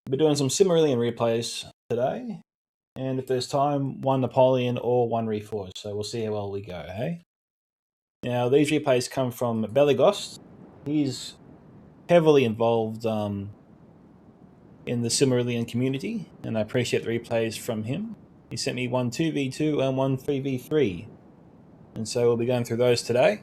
We're doing some Silmarillion replays today, and if there's time, one Napoleon or one Reforged. So we'll see how well we go, hey? Now, these replays come from Belegost. He's heavily involved in the Silmarillion community, and I appreciate the replays from him. He sent me one 2v2 and one 3v3, and so we'll be going through those today.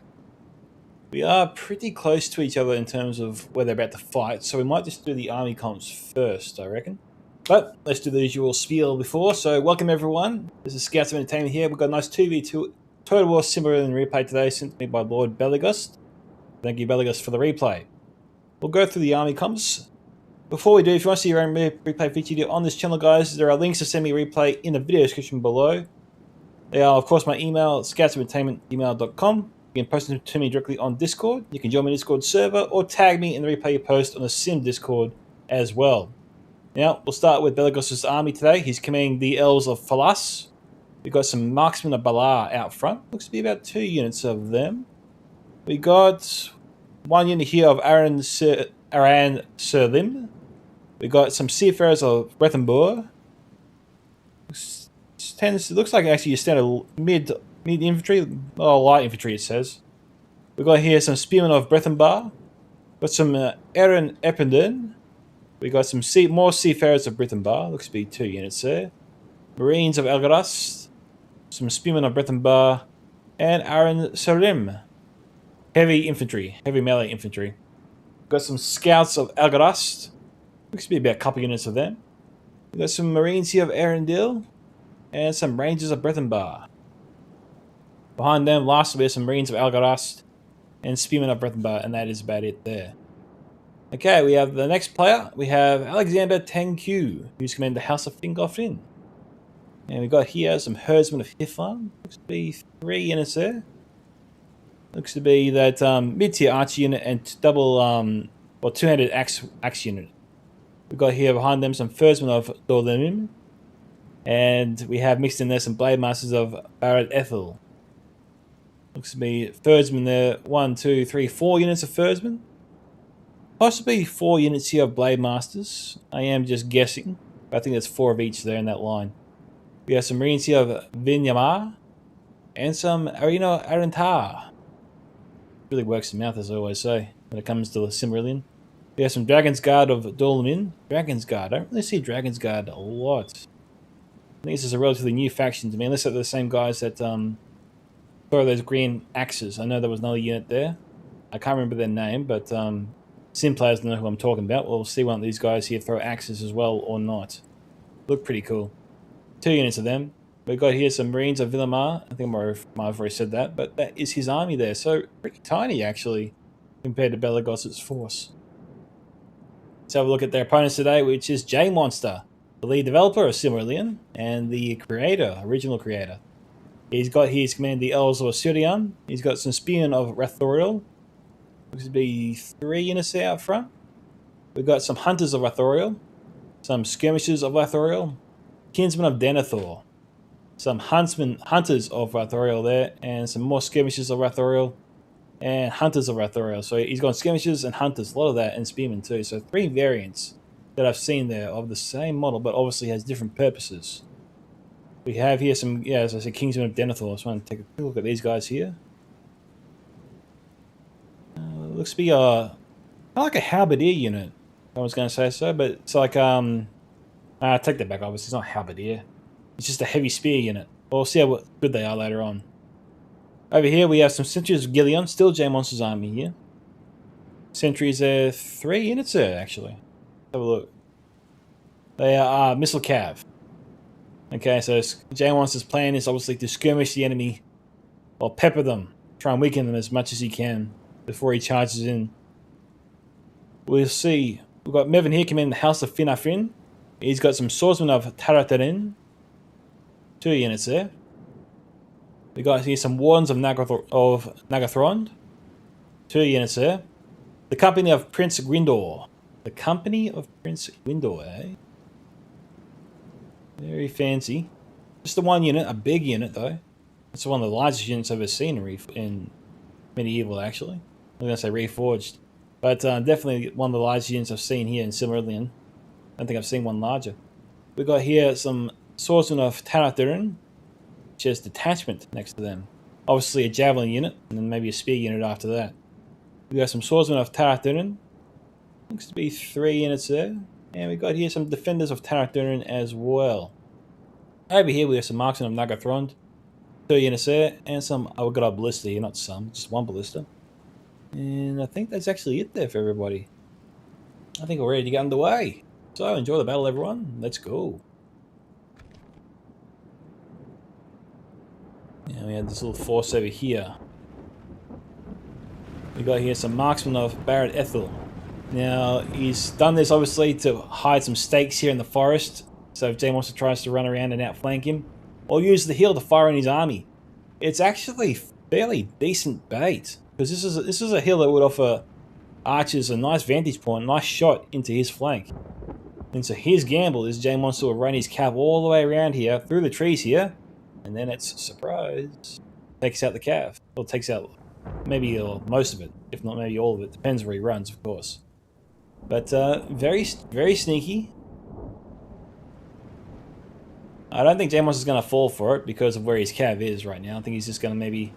We are pretty close to each other in terms of where they're about to fight, so we might just do the army comps first, I reckon. But let's do the usual spiel before. So welcome everyone. This is Scouts of Entertainment here. We've got a nice 2v2 Total War Silmarillion replay today sent to me by Lord Belegost. Thank you, Belegost, for the replay. We'll go through the army comps. Before we do, if you want to see your own replay featured on this channel, guys, there are links to send me a replay in the video description below. They are, of course, my email, scoutsoфentertainment@gmail.com. You can post them to me directly on Discord. You can join my Discord server or tag me in the replay you post on the Sim Discord as well. Now, we'll start with Belegost's army today. He's commanding the Elves of Falas. We've got some Marksmen of Balar out front. Looks to be about 2 units of them. We got 1 unit here of Aran Serlim. We got some Seafarers of Brethenbourg. Looks like actually a standard mid infantry, light infantry it says. We got here some Spearmen of Brethenbar. Got some Aaron Eppenden. We got some more Seafarers of Brethenbar. Looks to be 2 units there. Marines of Elgarast. Some Spearmen of Brethenbar. And Aaron Serlim. Heavy infantry. Heavy melee infantry. Got some Scouts of Elgarast. Looks to be about a couple units of them. We got some Marines here of Arundel. And some Rangers of Brethenbar. Behind them, lastly, we have some Marines of Elgarast. And Spearmen of Brethenbar. And that is about it there. Okay, we have the next player. We have Alexander Tenku, who's commanding the House of Fingolfin. And we've got here some Herdsmen of Hiflan. Looks to be 3 units there. Looks to be that mid-tier archer unit and double, 2-handed axe unit. We've got here behind them some Herdsmen of Dorlimim. And we have mixed in there some Blade Masters of Barad Ethel. Looks to be Herdsmen there. 1, 2, 3, 4 units of Herdsmen. Possibly 4 units here of Blade Masters. I am just guessing. But I think there's 4 of each there in that line. We have some Marines here of Vinyamar. And some Arino Arantar. Really works the mouth, as I always say, when it comes to the Silmarillion. We have some Dragon's Guard of Dolmin. Dragon's Guard. I don't really see Dragon's Guard a lot. I think this is a relatively new faction to me. Unless they're the same guys that throw those green axes. I know there was another unit there. I can't remember their name, but Sim players know who I'm talking about. We'll see one of these guys here throw axes as well or not. Look pretty cool. 2 units of them. We've got here some Marines of Villamar. I think I might have already said that, but that is his army there. So pretty tiny actually compared to Belegost's force. Let's have a look at their opponents today, which is J Monster, the lead developer of Silmarillion and the creator, original creator. He's got here his command the Elves of Osirian. He's got some Spearmen of Rathoriel. Looks to be 3 units there out front. We've got some Hunters of Rathoriel, some Skirmishers of Rathoriel, Kinsmen of Denethor, some Hunters of Rathoriel there, and some more Skirmishers of Rathoriel, and Hunters of Rathoriel. So he's got Skirmishers and Hunters, a lot of that, and Spearmen too. So 3 variants that I've seen there of the same model, but obviously has different purposes. We have here some, as I said, Kingsmen of Denethor. I just want to take a quick look at these guys here. Looks to be kind of like a halberdier unit. I was going to say so, but it's like I take that back. Obviously, it's not halberdier. It's just a heavy spear unit. We'll see how good they are later on. Over here we have some Sentries of Gillion. Still J Monster's army here. Sentries there, 3 units there actually. Have a look. They are missile cav. Okay, so J Monster's plan is obviously to skirmish the enemy or pepper them, try and weaken them as much as he can before he charges in. We'll see. We've got Mevin here commanding the House of Finafin. He's got some Swordsmen of Taratarin. 2 units there. We got here some Wardens of Nagathrond. 2 units there. The Company of Prince Gwindor. The Company of Prince Gwindor, eh? Very fancy. Just the 1 unit, a big unit though. It's one of the largest units I've ever seen in Medieval, actually. I'm going to say Reforged. But definitely one of the largest units I've seen here in Silmarillion. I don't think I've seen one larger. We got here some swordsmen of Tarathurin, which has detachment next to them. Obviously a javelin unit, and then maybe a spear unit after that. We got some swordsmen of Tarathurin. Looks to be 3 units there. And we got here some defenders of Tarathurin as well. Over here we have some marksmen of Nagathrond. 2 units there, and some... Oh, we got a ballista here, not some, just 1 ballista. And I think that's actually it there for everybody. I think we're ready to get underway. So, enjoy the battle, everyone. Let's go. Now we have this little force over here. We got here some marksmen of Barrett Ethel. Now, he's done this obviously to hide some stakes here in the forest. So if Jay Monster tries to run around and outflank him, or use the hill to fire on his army. It's actually fairly decent bait. Because this is a hill that would offer archers a nice vantage point, nice shot into his flank. And so his gamble is Jay Monster will run his cav all the way around here, through the trees here, and then it's surprise. Takes out the cav. Or takes out maybe most of it, if not maybe all of it. Depends where he runs, of course. But very sneaky. I don't think Jay Monster's going to fall for it because of where his cav is right now. I think he's just going to maybe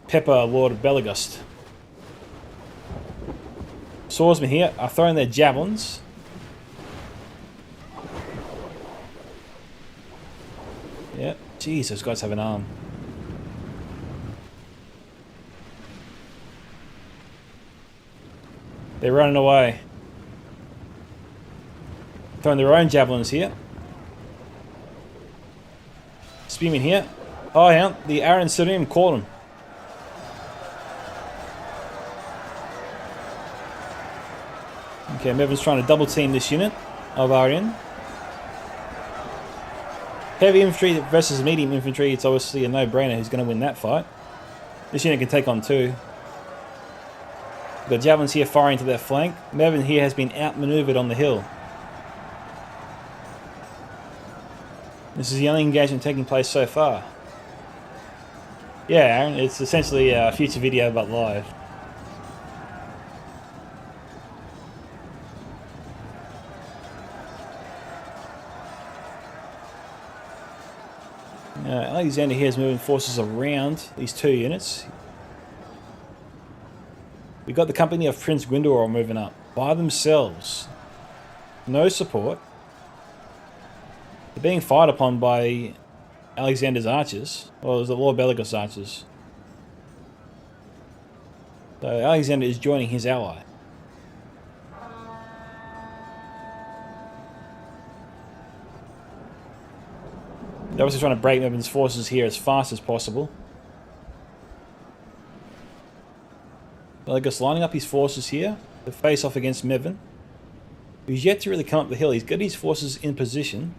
pepper Lord of Belagust. Swordsmen here are throwing their javelins. Yeah, jeez, those guys have an arm. They're running away. Throwing their own javelins here. Spearmen here. Oh, yeah, the Aaron Sirium caught him. Okay, Mevin's trying to double team this unit of Aryan. Heavy infantry versus medium infantry, it's obviously a no-brainer who's going to win that fight. This unit can take on 2. We've got javelins here firing to their flank. Mevin here has been outmaneuvered on the hill. This is the only engagement taking place so far. Yeah, Aaron, it's essentially a future video but live. Alexander here is moving forces around these 2 units. We got the company of Prince Gwyndor moving up by themselves. No support. They're being fired upon by Alexander's archers. Or is it Lord Belagos' archers? So Alexander is joining his ally. They're obviously trying to break Mevin's forces here as fast as possible. Belagos lining up his forces here to face off against Mevin, who's yet to really come up the hill. He's got his forces in position.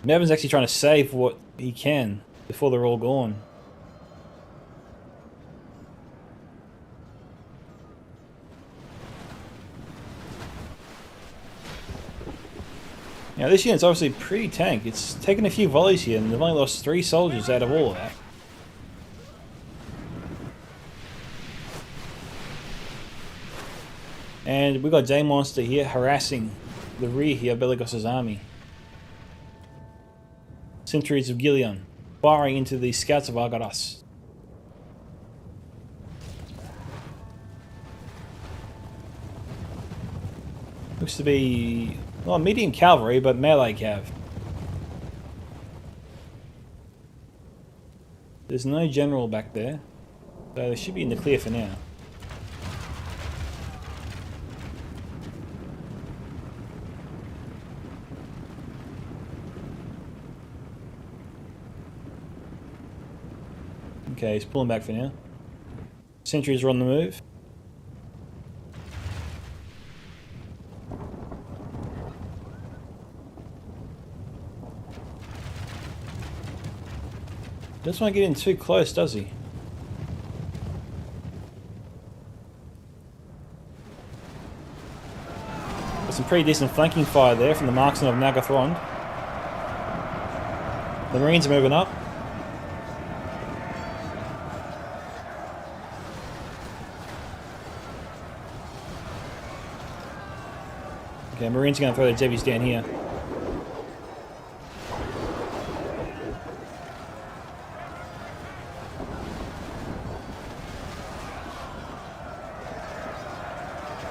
Mevin's actually trying to save what he can before they're all gone. Now this unit's obviously pretty tank. It's taken a few volleys here and they've only lost 3 soldiers out of all of that. And we've got Jay Monster here harassing the rear here of Belagos' army. Centuries of Gileon firing into the scouts of Argaras. Looks to be, well, medium cavalry, but melee cav. There's no general back there, so they should be in the clear for now. Okay, he's pulling back for now. Sentries are on the move. Doesn't want to get in too close, does he? Got some pretty decent flanking fire there from the marksmen of Nagathrond. The Marines are moving up. Okay, Marines are going to throw their jebbies down here.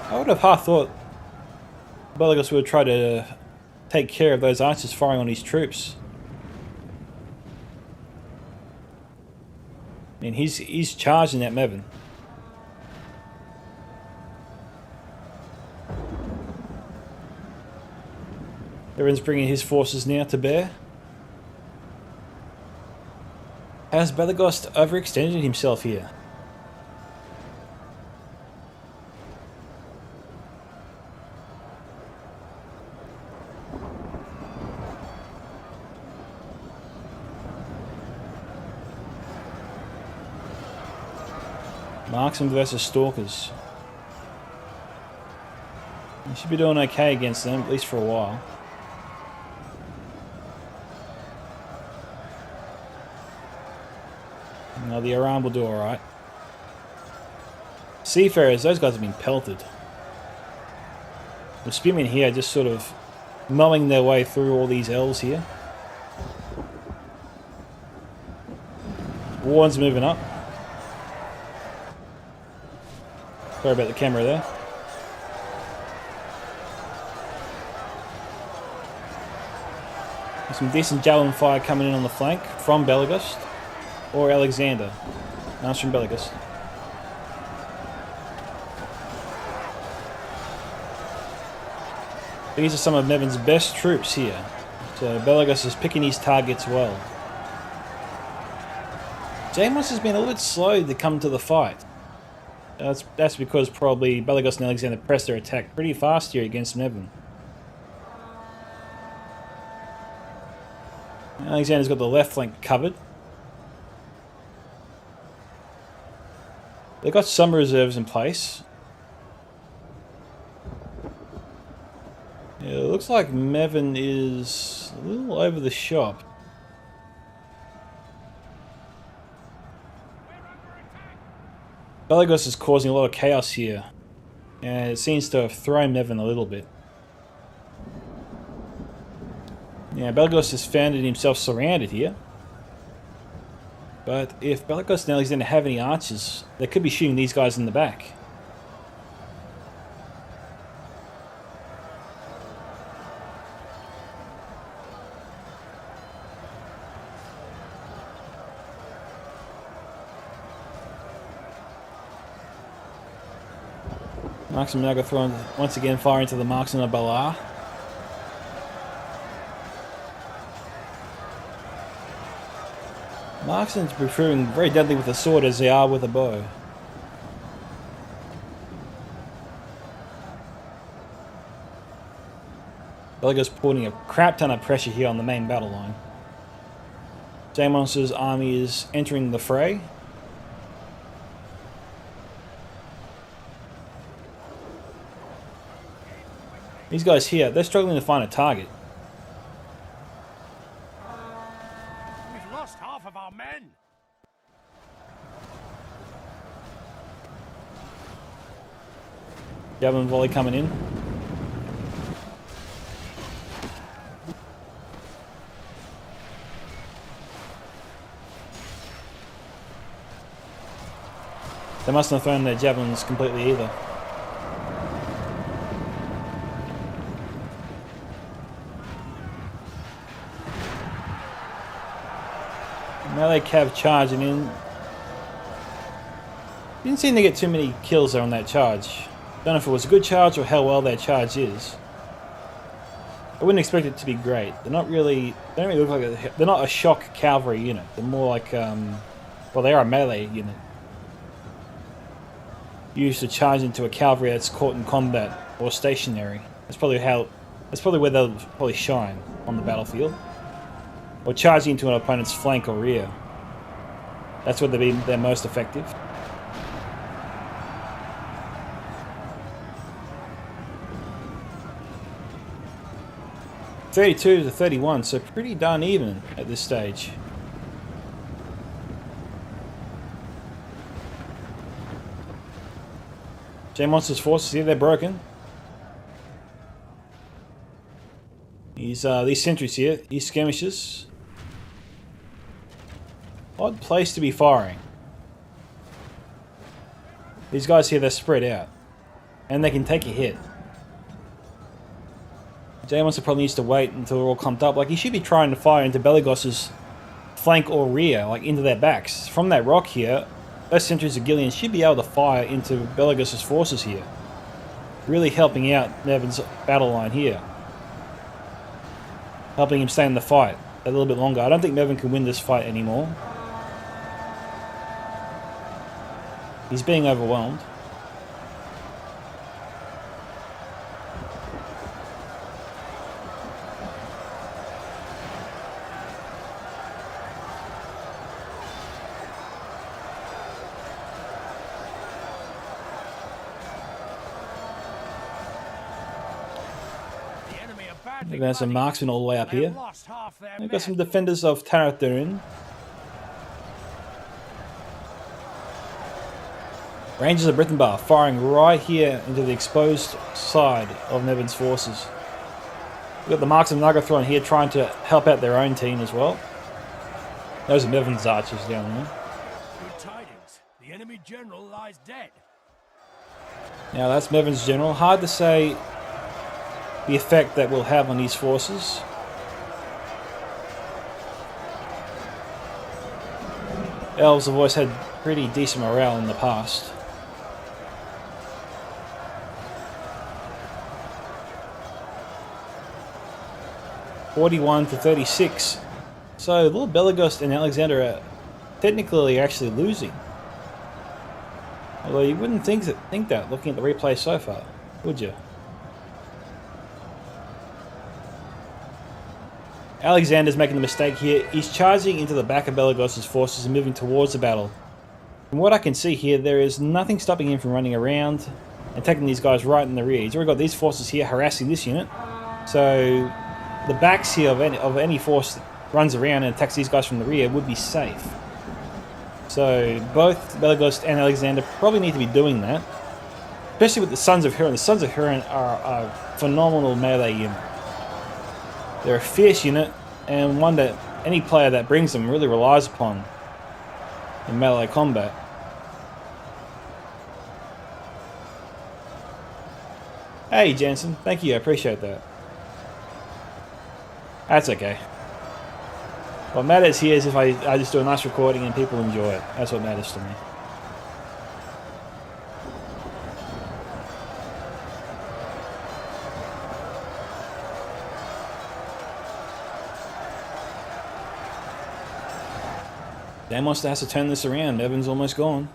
I would have half thought Belegost would try to take care of those archers firing on his troops. I mean, he's charging that Mevin. Everyone's bringing his forces now to bear. Has Belegost overextended himself here? Marksmen versus Stalkers. You should be doing okay against them, at least for a while. Now the Aram will do alright. Seafarers, those guys have been pelted. The spearmen here just sort of mowing their way through all these elves here. Warren's moving up. Sorry about the camera there. There's some decent javelin fire coming in on the flank from Belegost or Alexander. No, it's from Belegost. These are some of Mevin's best troops here. So Belegost is picking his targets well. Jamos has been a little bit slow to come to the fight. That's because probably Belegost and Alexander pressed their attack pretty fast here against Mevin. Alexander's got the left flank covered. They've got some reserves in place. Yeah, it looks like Mevin is a little over the shop. Belegost is causing a lot of chaos here, and it seems to have thrown Mevin a little bit. Yeah, Belegost has found himself surrounded here. But if Belegost and Alexander have any archers, they could be shooting these guys in the back. Marksman now thrown once again fire into the marksman of Balar. Marksmen are proving very deadly with a sword as they are with a bow. Belegost putting a crap ton of pressure here on the main battle line. Jamos's army is entering the fray. These guys here, they're struggling to find a target. We've lost half of our men. Javelin volley coming in. They mustn't have thrown their javelins completely either. Melee cav charging in. Didn't seem to get too many kills there on that charge. Don't know if it was a good charge or how well that charge is. I wouldn't expect it to be great. They're not really. They don't really look like they're not a shock cavalry unit. They're more like well, they are a melee unit. Used to charge into a cavalry that's caught in combat or stationary. That's probably where they'll probably shine on the battlefield. Or charging into an opponent's flank or rear. That's where they're most effective. (32 to 31), so pretty darn even at this stage. J-Monster's forces here, they're broken. These sentries here, these skirmishers. Odd place to be firing. These guys here, they're spread out. And they can take a hit. James probably needs to wait until they're all clumped up. Like, he should be trying to fire into Belegos's flank or rear, like into their backs. From that rock here, those sentries of Gillian should be able to fire into Belegos's forces here. Really helping out Nevin's battle line here. Helping him stay in the fight a little bit longer. I don't think Nevin can win this fight anymore. He's being overwhelmed. There's some marksmen all the way up here. We've got some defenders of Tarathurin. Rangers of Brithenbar firing right here into the exposed side of Nevin's forces. We've got the marksmen of Nagathron here trying to help out their own team as well. Those are Nevin's archers down there. Good tidings. The enemy general lies dead. Now that's Nevin's general. Hard to say the effect that will have on these forces. Elves have always had pretty decent morale in the past. (41-36). So Lord Belegost and Alexander are technically actually losing. Although you wouldn't think that looking at the replay so far, would you? Alexander's making the mistake here. He's charging into the back of Belegos's forces and moving towards the battle. From what I can see here, there is nothing stopping him from running around and taking these guys right in the rear. He's already got these forces here harassing this unit. So the backs here of any force that runs around and attacks these guys from the rear would be safe. So both Belegost and Alexander probably need to be doing that. Especially with the Sons of Huron. The Sons of Huron are a phenomenal melee unit. They're a fierce unit, and one that any player that brings them really relies upon in melee combat. Hey Jensen, thank you, I appreciate that. That's okay. What matters here is if I just do a nice recording and people enjoy it. That's what matters to me. Dan Monster has to turn this around. Evan's almost gone.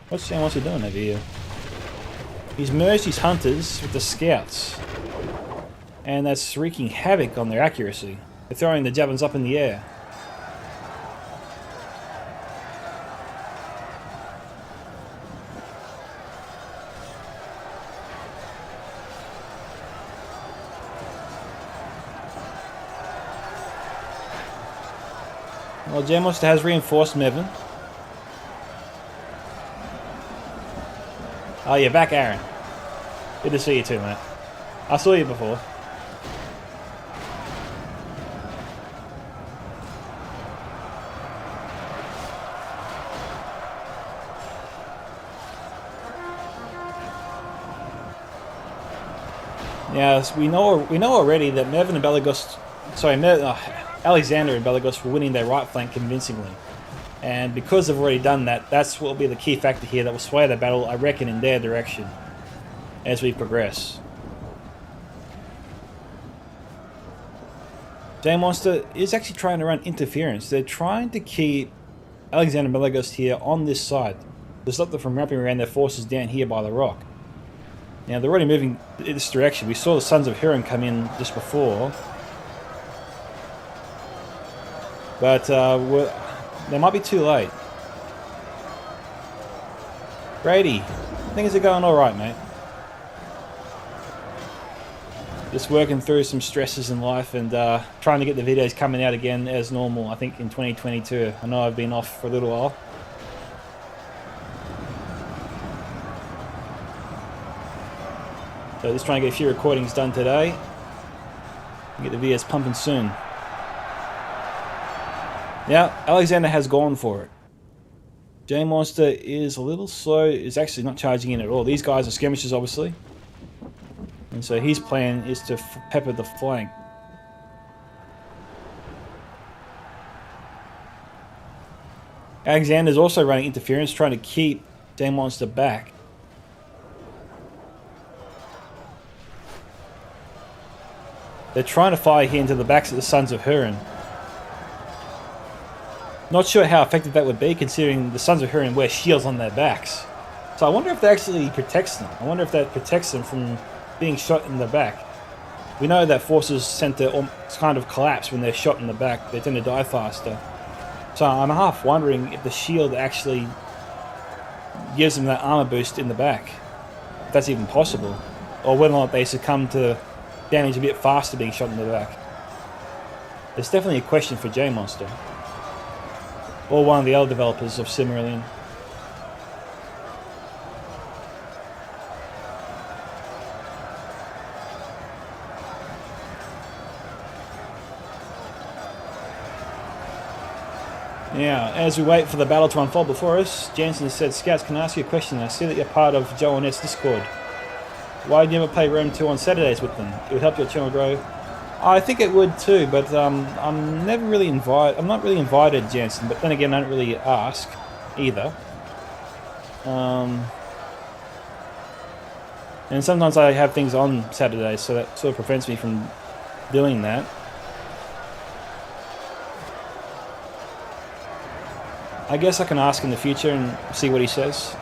What's Dan Monster doing over here? He's merged his hunters with the scouts. And that's wreaking havoc on their accuracy. They're throwing the javelins up in the air. Well, Jamonster has reinforced Mevin. Oh, you're back, Aaron. Good to see you too, mate. I saw you before. Yes, we know already that Mevin and Belegost, Alexander and Belegost were winning their right flank convincingly. And because they've already done that, that's what will be the key factor here that will sway the battle, I reckon, in their direction as we progress. Jane Monster is actually trying to run interference. They're trying to keep Alexander and Belegost here on this side to stop them from wrapping around their forces down here by the rock. Now they're already moving in this direction. We saw the Sons of Huron come in just before. But they might be too late. Brady, things are going alright, mate. Just working through some stresses in life and trying to get the videos coming out again as normal, I think, in 2022. I know I've been off for a little while. So just trying to get a few recordings done today. Get the VS pumping soon. Now, Alexander has gone for it. J Monster is a little slow. Is actually not charging in at all. These guys are skirmishers, obviously. And so his plan is to pepper the flank. Alexander's also running interference, trying to keep J Monster back. They're trying to fire here into the backs of the Sons of Hurin. Not sure how effective that would be, considering the Sons of Hurin wear shields on their backs. So I wonder if that actually protects them. I wonder if that protects them from being shot in the back. We know that forces tend to kind of collapse when they're shot in the back. They tend to die faster. So I'm half wondering if the shield actually gives them that armor boost in the back. If that's even possible. Or whether or not they succumb to damage a bit faster being shot in the back. It's definitely a question for J Monster. Or one of the other developers of Silmarillion. Now, as we wait for the battle to unfold before us, Jansen said, Scouts, can I ask you a question? I see that you're part of Joe and Ed's Discord. Why do you never play Rome 2 on Saturdays with them? It would help your channel grow. I think it would too, but I'm never really invited. I'm not really invited, Jansen. But then again, I don't really ask either. And sometimes I have things on Saturdays, so that sort of prevents me from doing that. I guess I can ask in the future and see what he says.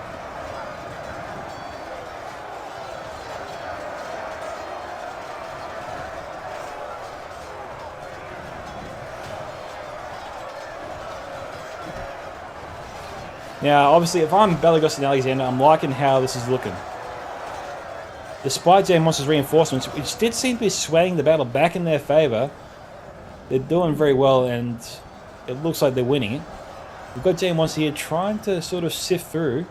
Now, obviously, if I'm Belagos and Alexander, I'm liking how this is looking. Despite J Monster's reinforcements, which did seem to be swaying the battle back in their favour, they're doing very well, and it looks like they're winning it. We've got J Monster here trying to sort of sift through,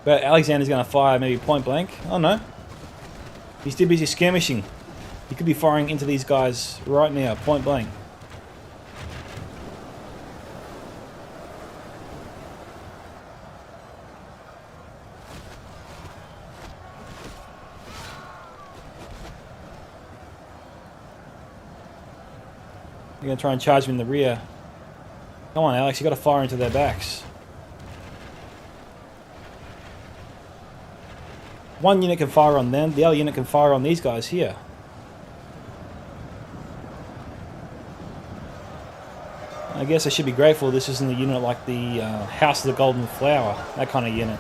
but Alexander's going to fire maybe point blank. Oh no, he's too busy skirmishing. He could be firing into these guys right now, point blank. They're going to try and charge him in the rear. Come on, Alex, you got to fire into their backs. One unit can fire on them, the other unit can fire on these guys here. I guess I should be grateful this isn't a unit like the House of the Golden Flower, that kind of unit.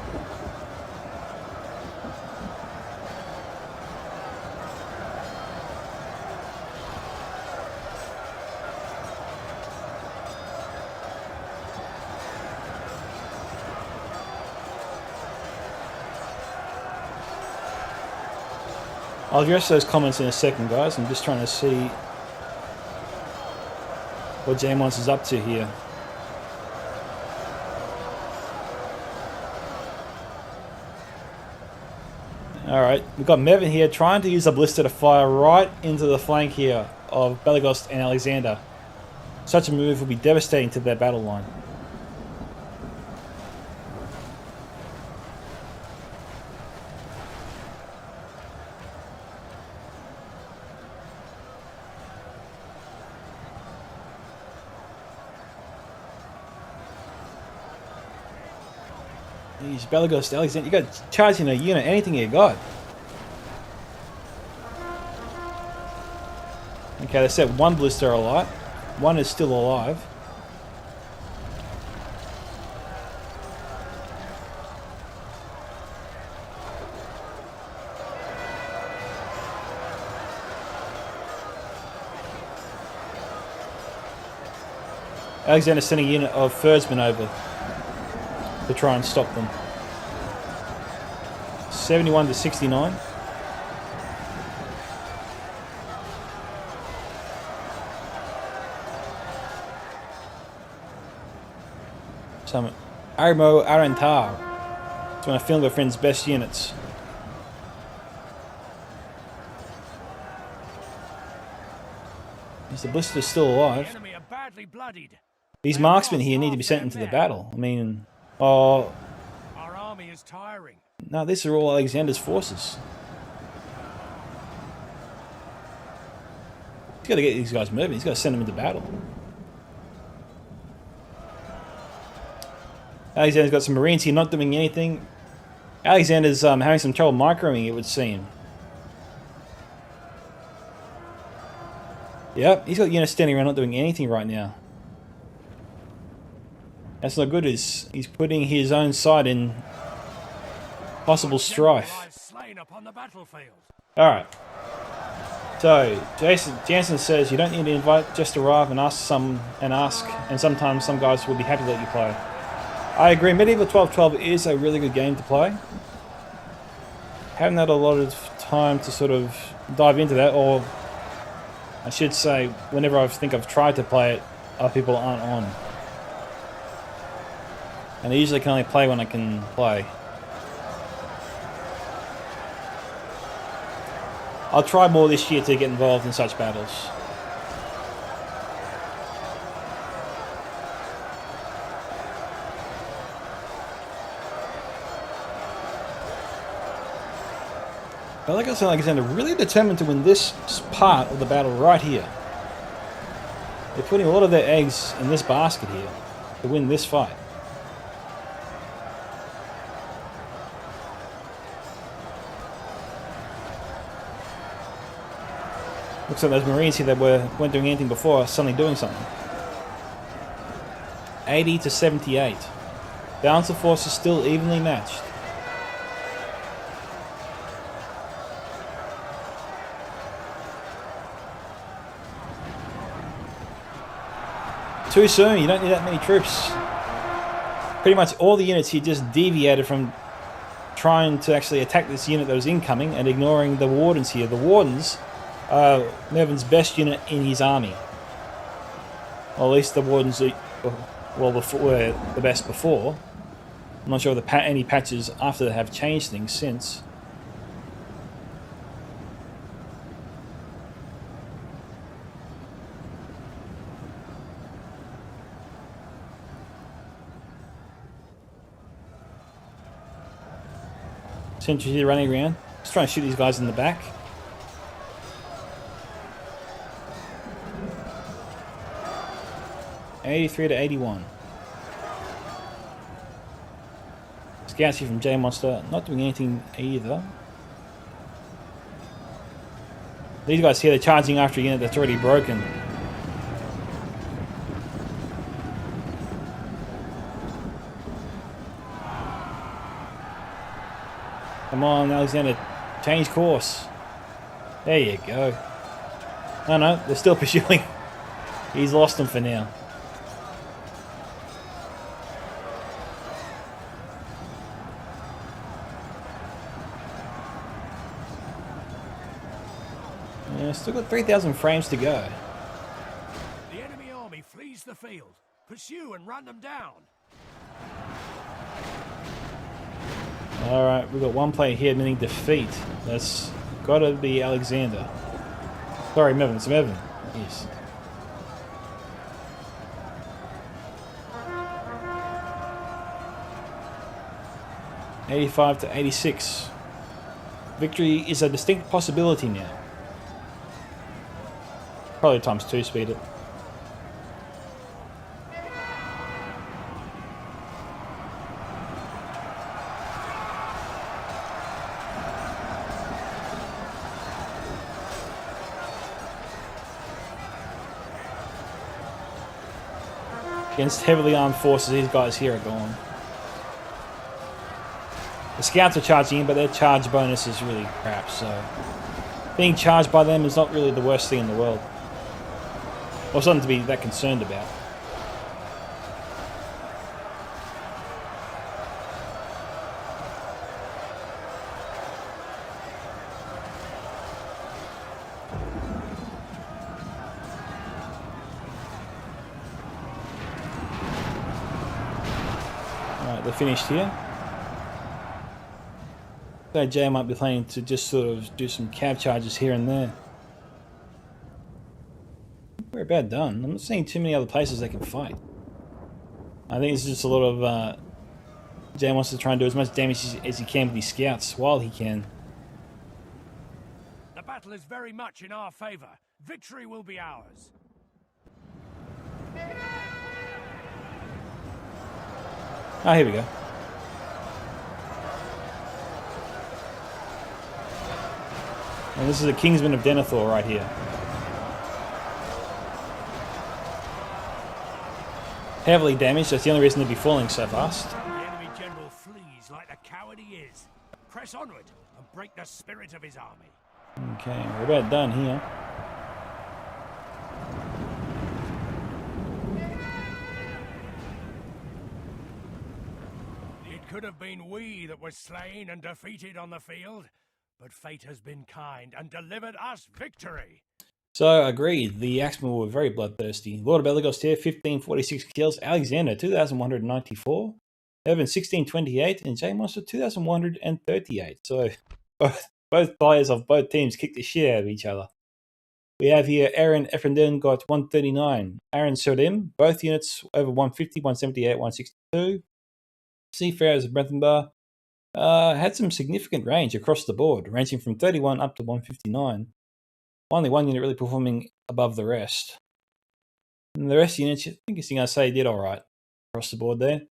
I'll address those comments in a second, guys. I'm just trying to see what J Monster's up to here. Alright, we've got Mevin here trying to use a blister to fire right into the flank here of Belagos and Alexander. Such a move would be devastating to their battle line. Jeez, Belagos, Alexander, you got charging a unit, anything you got. Okay, they set one blister alight. One is still alive. Alexander's sending a unit of Furdsmen over to try and stop them. 71 to 69. Some Armo Arantar. It's one of Filmberfriend's best units. Is the blister still alive? The enemy are badly bloodied. These marksmen here need to be sent into the battle. I mean, oh, Our army is tiring. no, these are all Alexander's forces. He's got to get these guys moving. He's got to send them into battle. Alexander's got some marines here not doing anything. Alexander's having some trouble microing, it would seem. Yep, he's got units standing around not doing anything right now. That's not good. He's putting his own side in possible strife. Slain upon the battlefield. Alright. So, Jansen says you don't need to invite, just arrive and ask, and sometimes some guys will be happy to let you play. I agree, Medieval 1212 is a really good game to play. Haven't had a lot of time to sort of dive into that, or I should say, whenever I think I've tried to play it, other people aren't on. And I usually can only play when I can play. I'll try more this year to get involved in such battles. But like I said, Alexander really determined to win this part of the battle right here. They're putting a lot of their eggs in this basket here to win this fight. Looks like those Marines here that weren't doing anything before are suddenly doing something. 80 to 78. Balance of force is still evenly matched. Too soon, you don't need that many troops. Pretty much all the units here just deviated from trying to actually attack this unit that was incoming and ignoring the Wardens here. The Wardens are Mervin's best unit in his army. Or at least the Wardens were the best before. I'm not sure if any patches after that have changed things since. Sentries here running around. Just trying to shoot these guys in the back. $83 to $81. Scouts here from J Monster, not doing anything either. These guys here, they're charging after a unit that's already broken. Come on, Alexander, change course. There you go. Oh no, they're still pursuing. He's lost them for now. Yeah, still got 3,000 frames to go. The enemy army flees the field. Pursue and run them down. Alright, we've got one player here admitting defeat. That's gotta be Alexander. Sorry, Mervin, it's Mervin. Yes. $85 to $86. Victory is a distinct possibility now. Probably times 2 speed it. Against heavily armed forces, these guys here are gone. The scouts are charging in, but their charge bonus is really crap, so being charged by them is not really the worst thing in the world. Or something to be that concerned about. Alright, they're finished here. So Jay might be planning to just sort of do some cab charges here and there. about done. I'm not seeing too many other places they can fight. I think it's just a lot of... Jan wants to try and do as much damage as he can with his scouts while he can. The battle is very much in our favor. Victory will be ours. Ah, here we go. And this is the Kingsman of Denethor right here. Heavily damaged, that's the only reason they'd be falling so fast. The enemy general flees like the coward he is. Press onward and break the spirit of his army. Okay, we're about done here. It could have been we that were slain and defeated on the field, but fate has been kind and delivered us victory. So, agreed, the Axemen were very bloodthirsty. Lord of Belagost here, 1546 kills. Alexander, 2194. Evan, 1628. And J Monster, 2138. So, both players of both teams kicked the shit out of each other. We have here Aaron Effenden got 139. Aaron Sodim, both units over 150, 178, 162. Seafarers of Brethenbar had some significant range across the board, ranging from 31 up to 159. Only one unit really performing above the rest. And the rest of the units, I think you're going to say, did alright across the board there.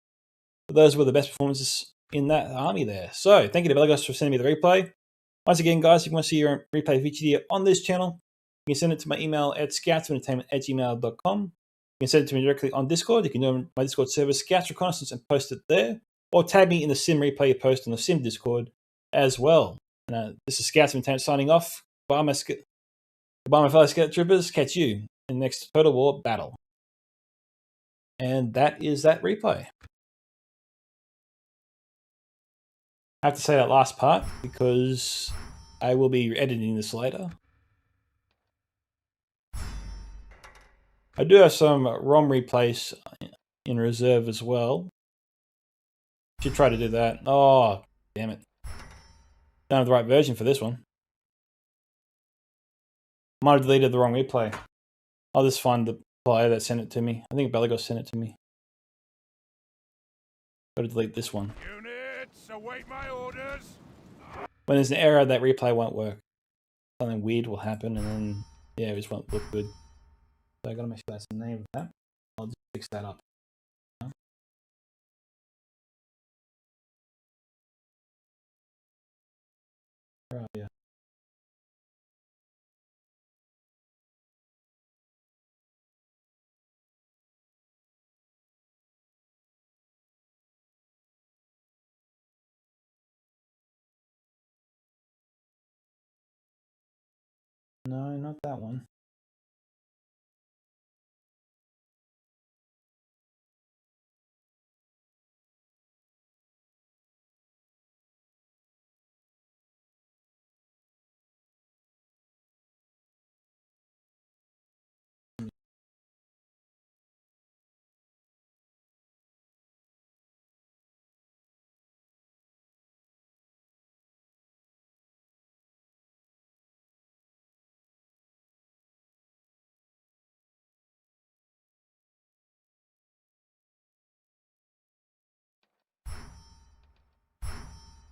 But those were the best performances in that army there. So, thank you to Belagos for sending me the replay. Once again, guys, if you want to see your replay video on this channel, you can send it to my email at scoutsentertainment@gmail.com. You can send it to me directly on Discord. You can do it on my Discord server, Scouts Reconnaissance, and post it there. Or tag me in the Sim replay post on the Sim Discord as well. This is Scouts Entertainment signing off. Bye, my fellow Scout Troopers. Catch you in the next Total War battle. And that is that replay. I have to say that last part because I will be editing this later. I do have some ROM replays in reserve as well. Should try to do that. Oh, damn it. Don't have the right version for this one. Might have deleted the wrong replay. I'll just find the player that sent it to me. I think Belagos sent it to me. Got to delete this one. Units, await my orders. When there's an error, that replay won't work. Something weird will happen, and then, yeah, it just won't look good. So I gotta make sure that's the name of that. I'll just fix that up. Where are you? No, not that one.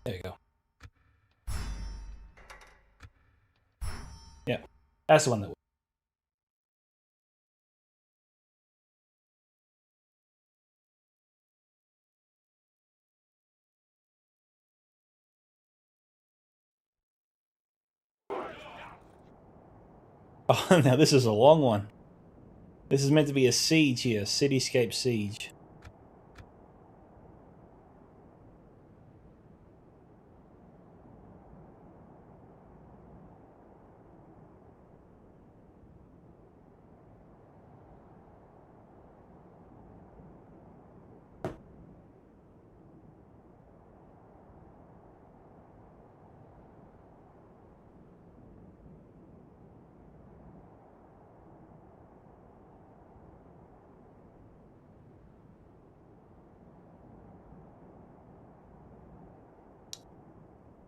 There you go. Yeah, that's the one that. Oh, now this is a long one. This is meant to be a siege here, cityscape siege.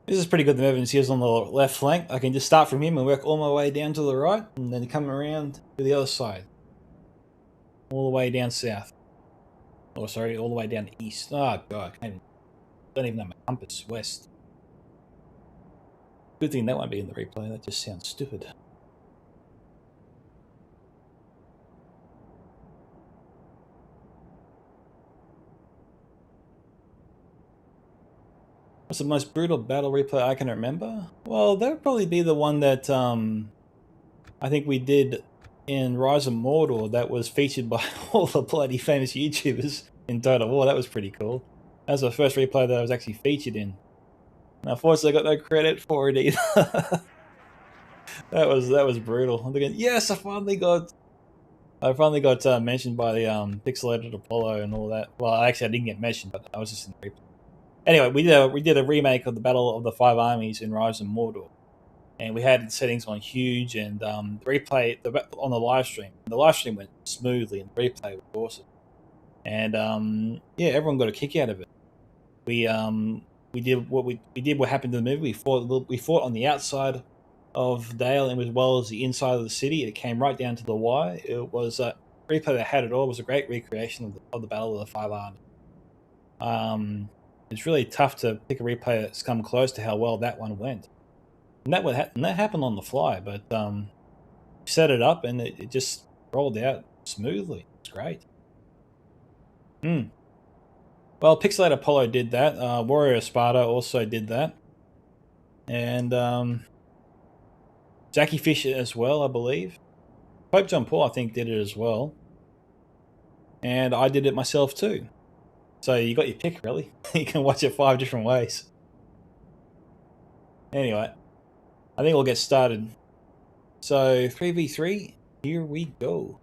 This is pretty good. The Evans here's on the left flank. I can just start from him and work all my way down to the right, and then come around to the other side. all the way down south. Oh, sorry, all the way down east. Oh, God, I don't even know my compass. West. Good thing that won't be in the replay. That just sounds stupid. What's the most brutal battle replay I can remember? Well, that would probably be the one that I think we did in Rise of Mordor that was featured by all the bloody famous YouTubers in Total War. That was pretty cool. That was the first replay that I was actually featured in. And unfortunately, I got no credit for it either. That was brutal. I'm thinking, yes, I finally got mentioned by the Pixelated Apollo and all that. Well, actually, I didn't get mentioned, but I was just in the replay. Anyway, we did a remake of the Battle of the Five Armies in Rise of Mordor, and we had settings on huge and the replay on the live stream. The live stream went smoothly, and the replay was awesome. And yeah, everyone got a kick out of it. We did what happened in the movie. We fought on the outside of Dale and as well as the inside of the city. It came right down to the wire. It was a replay that had it all. It was a great recreation of the Battle of the Five Armies. It's really tough to pick a replay that's come close to how well that one went. And that happened on the fly, but set it up and it just rolled out smoothly. It's great. Well, Pixelated Apollo did that. Warrior of Sparta also did that. And Jackie Fisher as well, I believe. Pope John Paul, I think, did it as well. And I did it myself too. So you got your pick, really. You can watch it 5 different ways. Anyway, I think we'll get started. So 3v3, here we go.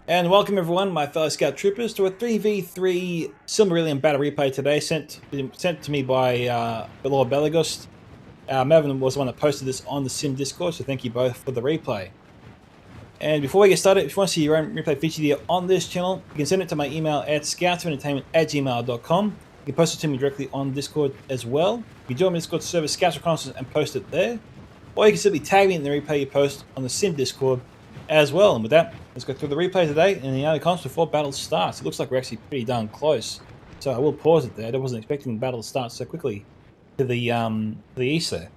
And welcome everyone, my fellow Scout Troopers, to a 3v3 Silmarillion battle replay today, sent to me by Lord Belagust. Mavin was the one that posted this on the Sim Discord, so thank you both for the replay. And before we get started, if you want to see your own replay featured here on this channel, you can send it to my email at scoutsentertainment@gmail.com. You can post it to me directly on Discord as well. You can join my Discord server, Scouts Reconnaissance, and post it there. Or you can simply tag me in the replay you post on the Sim Discord as well. And with that, let's go through the replay today and the other comps before battle starts. It looks like we're actually pretty darn close. So I will pause it there. I wasn't expecting the battle to start so quickly to the east there.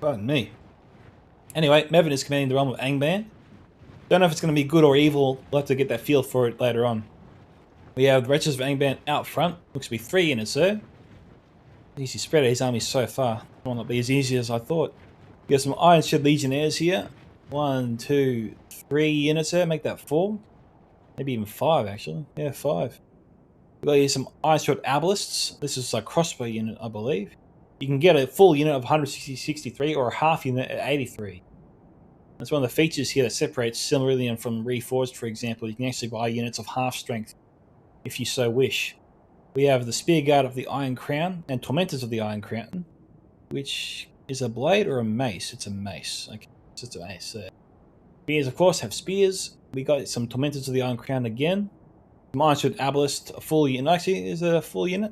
Pardon me. Anyway, Mevin is commanding the realm of Angband. Don't know if it's going to be good or evil. We'll have to get that feel for it later on. We have the Wretches of Angband out front. Looks to be 3 units there. Easy spread his army so far. Might not be as easy as I thought. We have some Iron Shed Legionnaires here. 1, 2, 3 units there. Make that 4. Maybe even 5 actually. Yeah, 5. We've got here some Iron Sword Arbalists. This is a crossbow unit, I believe. You can get a full unit of 163 or a half unit at 83. That's one of the features here that separates Silmarillion from Reforged, for example. You can actually buy units of half strength, if you so wish. We have the Spear Guard of the Iron Crown and Tormentors of the Iron Crown, which is a blade or a mace? It's a mace. Okay, so it's a mace there. Spears, of course, have spears. We got some Tormentors of the Iron Crown again. Some Iron Sword Arbalist, a full unit. Actually, is it a full unit?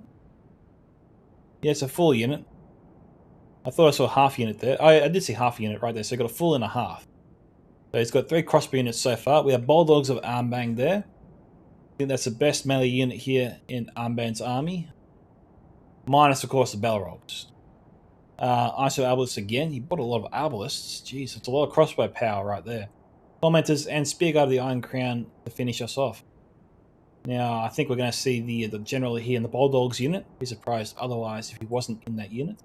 Yeah, it's a full unit. I thought I saw a half unit there. I did see half a unit right there, so I got a full and a half. So he's got 3 crossbow units so far. We have Bulldogs of Armband there. I think that's the best melee unit here in Armband's army. Minus, of course, the Balrogs. Iron Sword Arbalists again. He bought a lot of Arbalists. Jeez, that's a lot of crossbow power right there. Tormentors and Spear Guard of the Iron Crown to finish us off. Now, I think we're going to see the general here in the Bulldogs unit. Be surprised otherwise if he wasn't in that unit.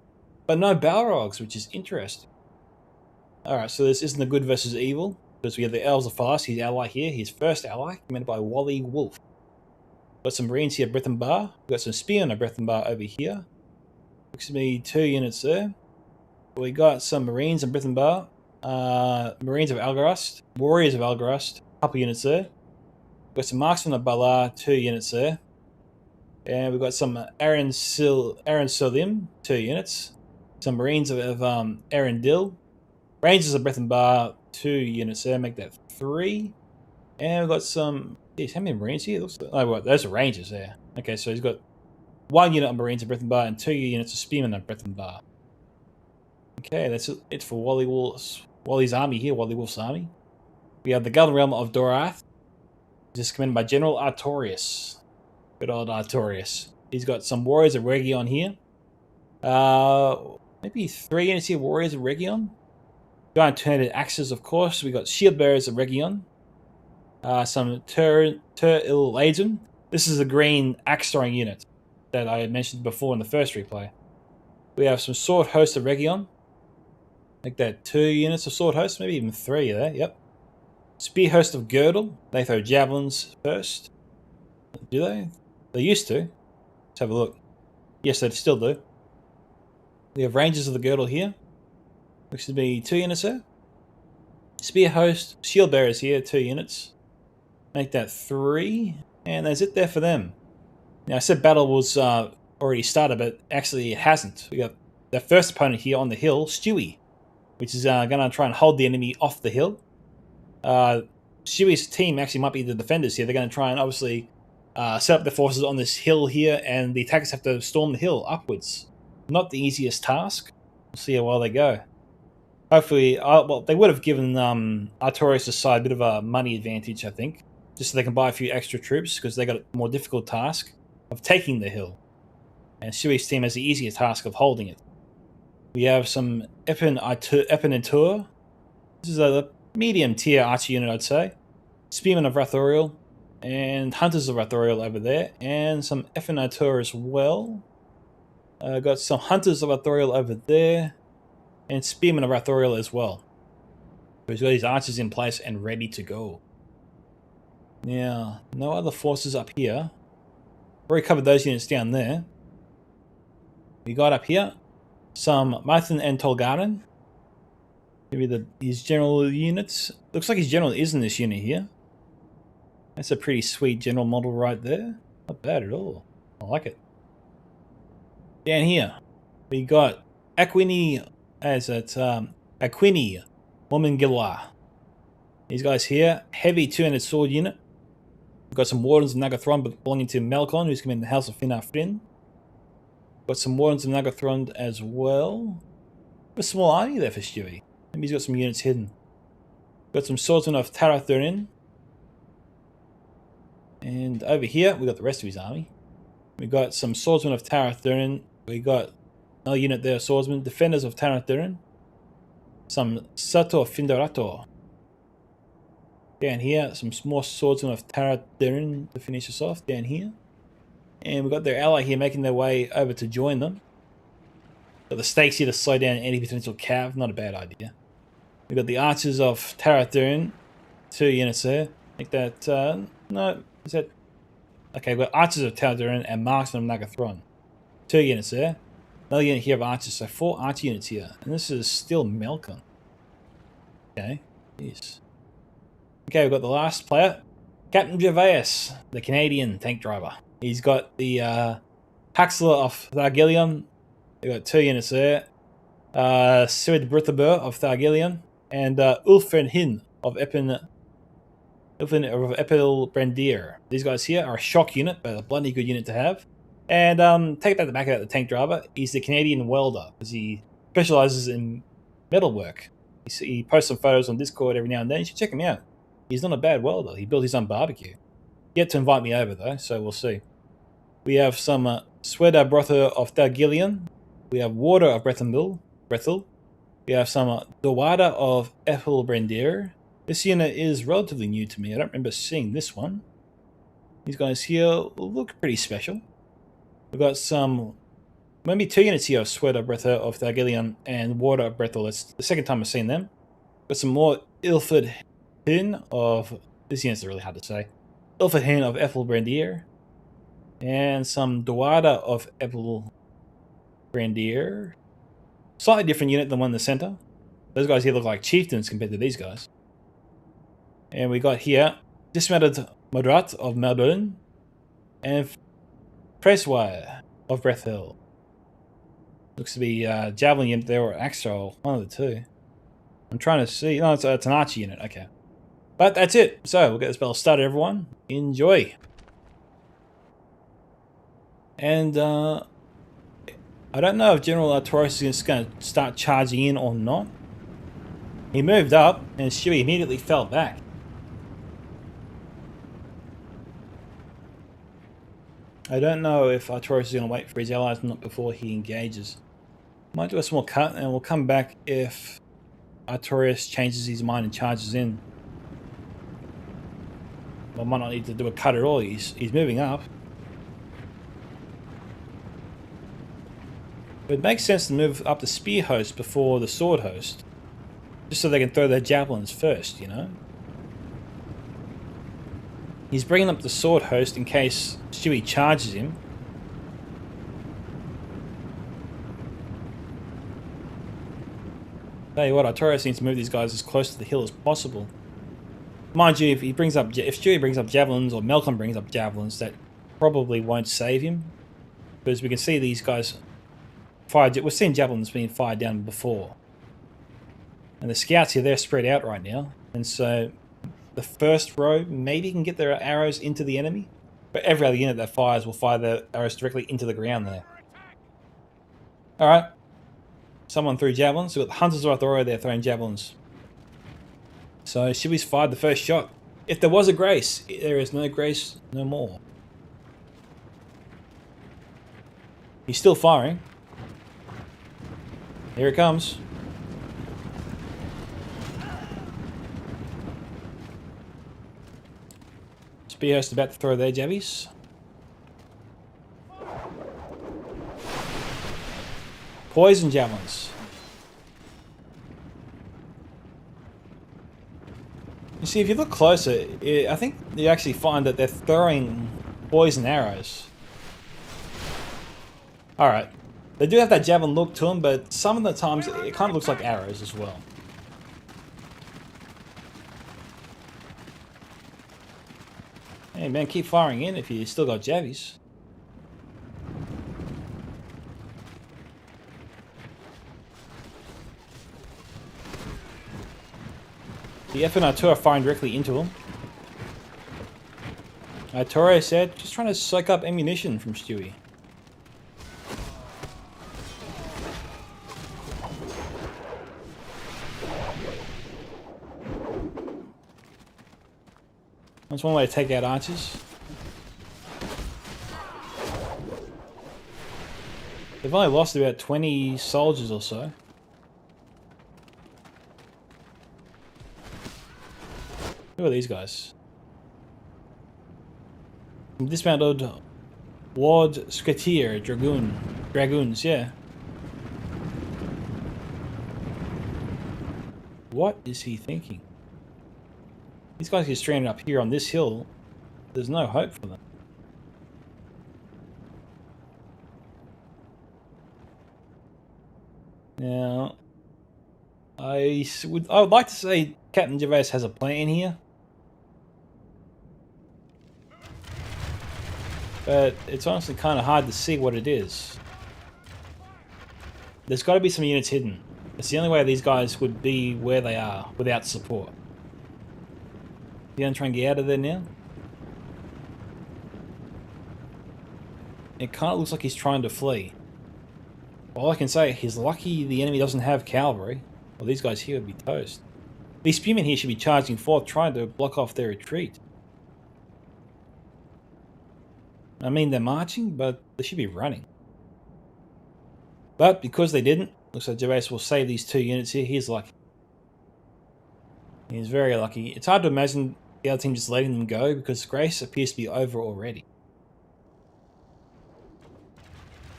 But no Balrogs, which is interesting. Alright, so this isn't a good versus evil, because we have the Elves of Fast, his ally here, his first ally, commanded by Wally Wolf. Got some Marines here at Brethren Bar. We've got some Spearmen at Brethren Bar over here. Looks to be 2 units there. We got some Marines at Brethren Bar. Marines of Algarast. Warriors of Algarast. A couple units there. We've got some Marksmen of Balar. 2 units there. And we've got some Aaron Solim. 2 units. Some Marines of Arendil. Rangers of Brethren Bar, 2 units there, make that 3. And we've got some... Geez, how many Marines here? Looks like, oh, well, those are Rangers there. Okay, so he's got 1 unit of Marines of Brethren Bar and 2 units of Spearmen of Brethren Bar. Okay, that's it for Wally's army here, Wally Wolf's army. We have the Golden Realm of Dorath. This is commanded by General Artorius. Good old Artorius. He's got some warriors of Region here. Maybe 3 units here, warriors of Region. Giant turneted axes, of course. We got shield bearers of Region. Some Laden. This is the green axe throwing unit that I had mentioned before in the first replay. We have some sword hosts of Region. Like that, 2 units of sword hosts, maybe even 3 there. Yep. Spear host of Girdle. They throw javelins first. Do they? They used to. Let's have a look. Yes, they still do. We have Rangers of the Girdle here, which would be 2 units there. Spear host, shield bearers here, 2 units. Make that 3, and that's it there for them. Now I said battle was already started, but actually it hasn't. We got the first opponent here on the hill, Stewie, which is going to try and hold the enemy off the hill. Stewie's team actually might be the defenders here. They're going to try and obviously set up their forces on this hill here, and the attackers have to storm the hill upwards. Not the easiest task. We'll see how well they go. Hopefully, well, they would have given Artorius' side a bit of a money advantage, I think, just so they can buy a few extra troops, because they got a more difficult task of taking the hill. And Stewie's team has the easier task of holding it. We have some Epinatur. This is a medium tier archer unit, I'd say. Spearmen of Rathoriel, and Hunters of Rathoriel over there, and some Epinatur as well. Got some Hunters of Rathoriel over there, and Spearmen of Rathoriel as well. We've got these archers in place and ready to go. Now, no other forces up here. Already covered those units down there. We got up here some Martin and Tolgaren. Maybe his general units. Looks like his general is in this unit here. That's a pretty sweet general model right there. Not bad at all. I like it. Down here, we got Aquini, Aquini, Womangilla. These guys here, heavy 200 sword unit. We've got some Wardens of Nagathron belonging to Melkon, who's coming in the House of Finar Frin. Got some Wardens of Nagathron as well. A small army there for Stewie. Maybe he's got some units hidden. Got some Swordsmen of Tarathurin. And over here, we got the rest of his army. We got some Swordsmen of Tarathurin. We got another unit there, Swordsmen. Defenders of Tarathurin. Some Sato Findorato. Down here, some more Swordsmen of Tarathurin to finish us off down here. And we've got their ally here making their way over to join them. Got the stakes here to slow down any potential cav. Not a bad idea. We've got the Archers of Tarathurin. 2 units there. I think that... no, is that... Okay, we've got Archers of Tarathurin and Marksmen of Nagathron. 2 units there. Another unit here of Archers, so 4 Archer units here. And this is still Melkon. Okay, yes. Okay, we've got the last player. Captain Gervais, the Canadian tank driver. He's got the Haxler of Thargelion. We've got 2 units there. Suid Bruthabur of Thargelion. And Ulfren Hin of Epil Brandir. These guys here are a shock unit, but a bloody good unit to have. And take that back about the tank driver. He's the Canadian welder, because he specializes in metalwork. He posts some photos on Discord every now and then. You should check him out. He's not a bad welder. He built his own barbecue. Yet to invite me over, though, so we'll see. We have some Sweda Brother of Thargelion. We have Water of Brethel. We have some Dawada of Ethel Brandir. This unit is relatively new to me. I don't remember seeing this one. These guys here look pretty special. We've got some, maybe 2 units here of Sweda Brother of Thargelion and Water of Brethel. That's the second time I've seen them. Got some more Ilford Hin of, this unit's really hard to say. Ilford Hin of Ethel Brandir. And some Dawada of Ethel Brandir. Slightly different unit than one in the center. Those guys here look like chieftains compared to these guys. And we got here Dismounted Modrat of Melbourne and Preswire of Brethil. Looks to be Javelin unit there or Axel, one of the 2. I'm trying to see. No, it's an Archer unit. Okay. But that's it. So we'll get this battle started, everyone. Enjoy. And I don't know if General Artorius is going to start charging in or not. He moved up and Stewie immediately fell back. I don't know if Artorias is going to wait for his allies not before he engages. Might do a small cut and we'll come back if Artorias changes his mind and charges in. I might not need to do a cut at all, he's moving up. But it makes sense to move up the spear host before the sword host. Just so they can throw their javelins first, you know? He's bringing up the sword host in case Stewie charges him. Tell you what, Artorias needs to move these guys as close to the hill as possible. Mind you, if Stewie brings up javelins or Malcolm brings up javelins, that probably won't save him. Because we can see these guys fired. We've seen javelins being fired down before. And the scouts here, they're spread out right now. And so the first row maybe can get their arrows into the enemy. But every other unit that fires will fire their arrows directly into the ground there. Alright. Someone threw javelins. We've got the Hunters of Arthora there throwing javelins. So Stewie's fired the first shot. If there was a grace, there is no grace no more. He's still firing. Here it comes. Spearhost about to throw their jabbies. Poison javelins. You see, if you look closer, I think you actually find that they're throwing poison arrows. Alright. They do have that javelin look to them, but some of the times it kind of looks like arrows as well. Hey man, keep firing in if you still got jabbies. The FNR2 are firing directly into him. Torre said, just trying to soak up ammunition from Stewie. That's one way to take out archers. They've only lost about 20 soldiers or so. Who are these guys? Dismounted Ward Skatier Dragoons, yeah. What is he thinking? These guys get stranded up here on this hill. There's no hope for them. Now, I would like to say Captain Gervais has a plan here. But it's honestly kind of hard to see what it is. There's got to be some units hidden. It's the only way these guys would be where they are without support. You gonna try and get out of there now? It kind of looks like he's trying to flee. All I can say, he's lucky the enemy doesn't have cavalry. Well, these guys here would be toast. These spearmen here should be charging forth, trying to block off their retreat. I mean, they're marching, but they should be running. But because they didn't, looks like Gervais will save these 2 units here. He's lucky. He's very lucky. It's hard to imagine the other team just letting them go because Grace appears to be over already.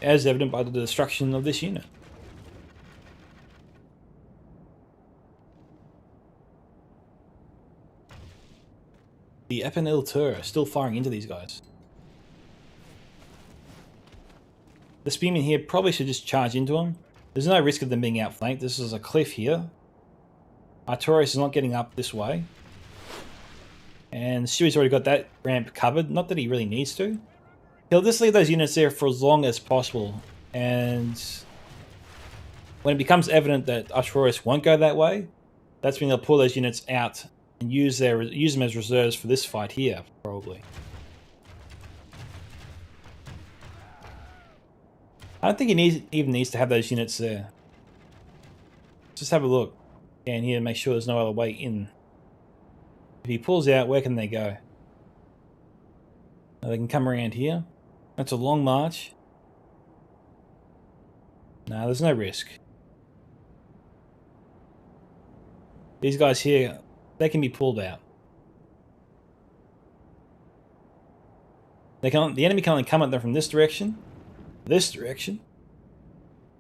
As evident by the destruction of this unit. The Epinel Tour are still firing into these guys. The spearmen here probably should just charge into them. There's no risk of them being outflanked. This is a cliff here. Artorias is not getting up this way. And Stewie's already got that ramp covered. Not that he really needs to. He'll just leave those units there for as long as possible. And when it becomes evident that Artorias won't go that way, that's when they'll pull those units out and use them as reserves for this fight here, probably. I don't think he even needs to have those units there. Just have a look. And here, make sure there's no other way in. If he pulls out, where can they go? They can come around here. That's a long march. No, there's no risk. These guys here, they can be pulled out. The enemy can only come at them from this direction,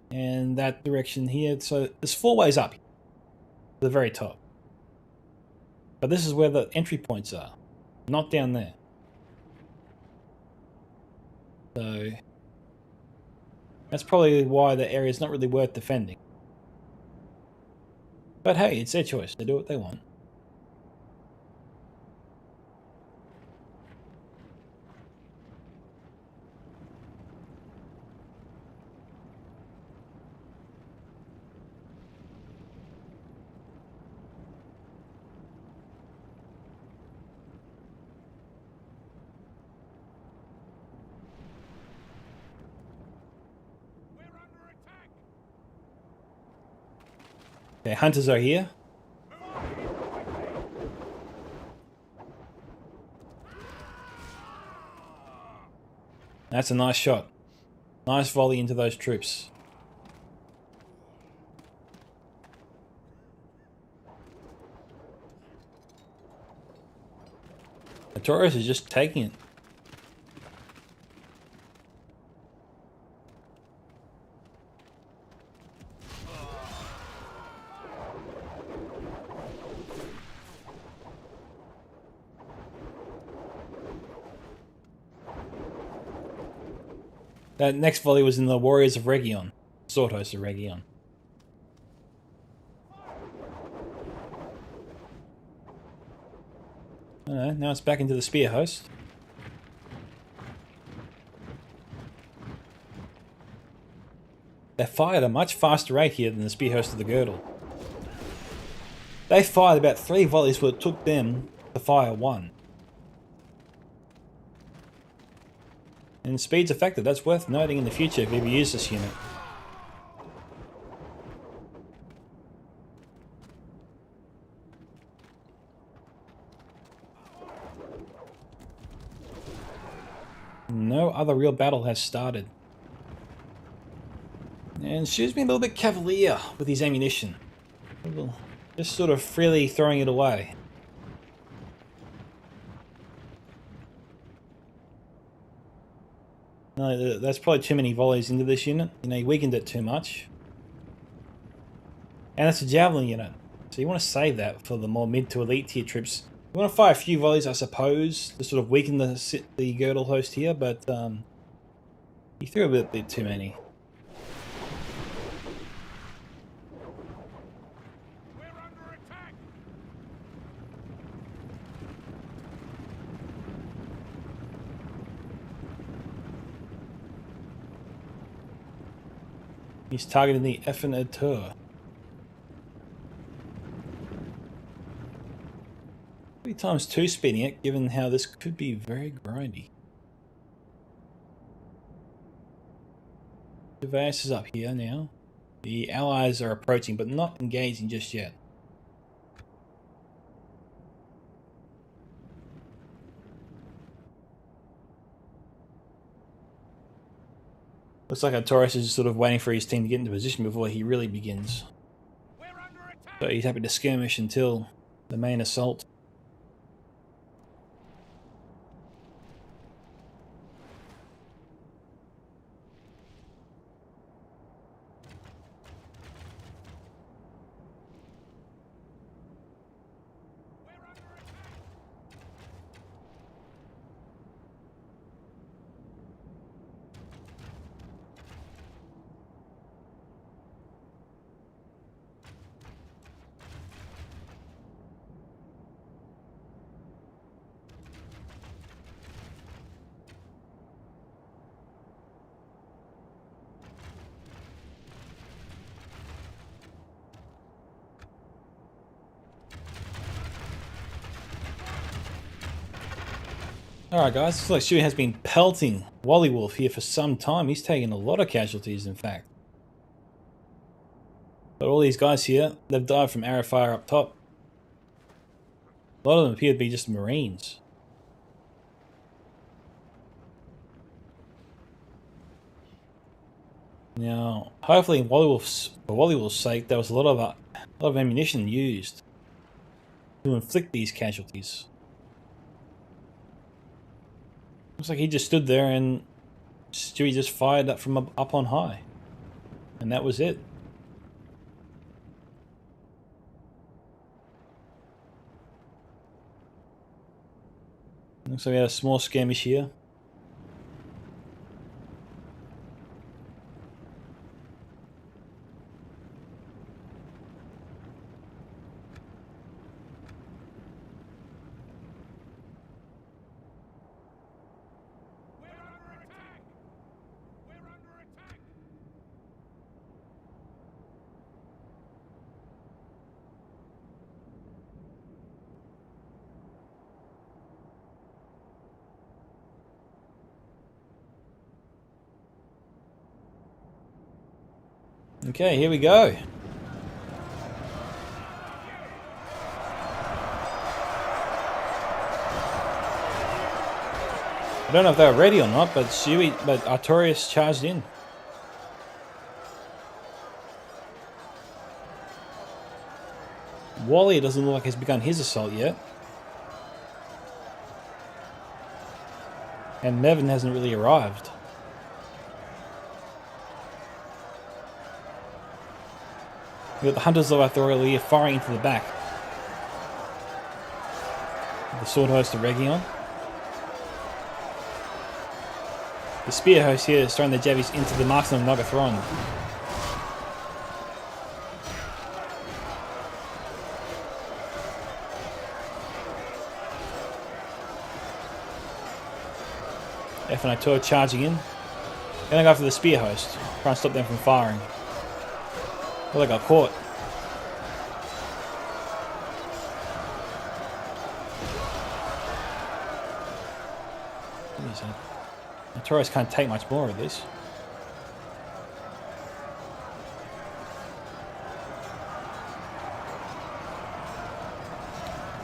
and that direction here. So there's 4 ways up to the very top. But this is where the entry points are, not down there. So that's probably why the area is not really worth defending. But hey, it's their choice. They do what they want. Okay, hunters are here. That's a nice shot. Nice volley into those troops. The Taurus is just taking it. That next volley was in the Warriors of Region. Sword Host of Region. Now it's back into the Spear Host. They fired at a much faster rate here than the Spear Host of the Girdle. They fired about 3 volleys what it took them to fire 1. And speed's a factor. That's worth noting in the future if you ever use this unit. No other real battle has started. And Shu's been a little bit cavalier with his ammunition. Just sort of freely throwing it away. No, that's probably too many volleys into this unit. You know, he weakened it too much. And it's a javelin unit. So you want to save that for the more mid to elite tier troops. You want to fire a few volleys, I suppose, to sort of weaken the Girdle host here, but he threw a bit too many. He's targeting the Effenateur. Times 2 speeding it, given how this could be very grindy. Devastator is up here now. The allies are approaching, but not engaging just yet. Looks like our Taurus is sort of waiting for his team to get into position before he really begins. So he's happy to skirmish until the main assault. Alright guys, looks like Shu has been pelting Wollywolf here for some time. He's taken a lot of casualties, in fact. But all these guys here, they've died from arrow fire up top. A lot of them appear to be just Marines. Now, hopefully, for Wallywolf's sake, there was a lot of ammunition used to inflict these casualties. Looks like he just stood there and Stewie just fired up from up on high, and that was it. Looks like we had a small skirmish here. Okay, here we go. I don't know if they were ready or not, but Artorias charged in. Wally doesn't look like he's begun his assault yet. And Nevin hasn't really arrived. We got the Hunters of Artorias firing into the back. The Sword Host of Region. The Spear Host here is throwing the Javies into the Marksman of Nogathron. F&I charging in. Gonna go after the Spear Host. Try and stop them from firing. Well, they got caught. Artorias can't take much more of this.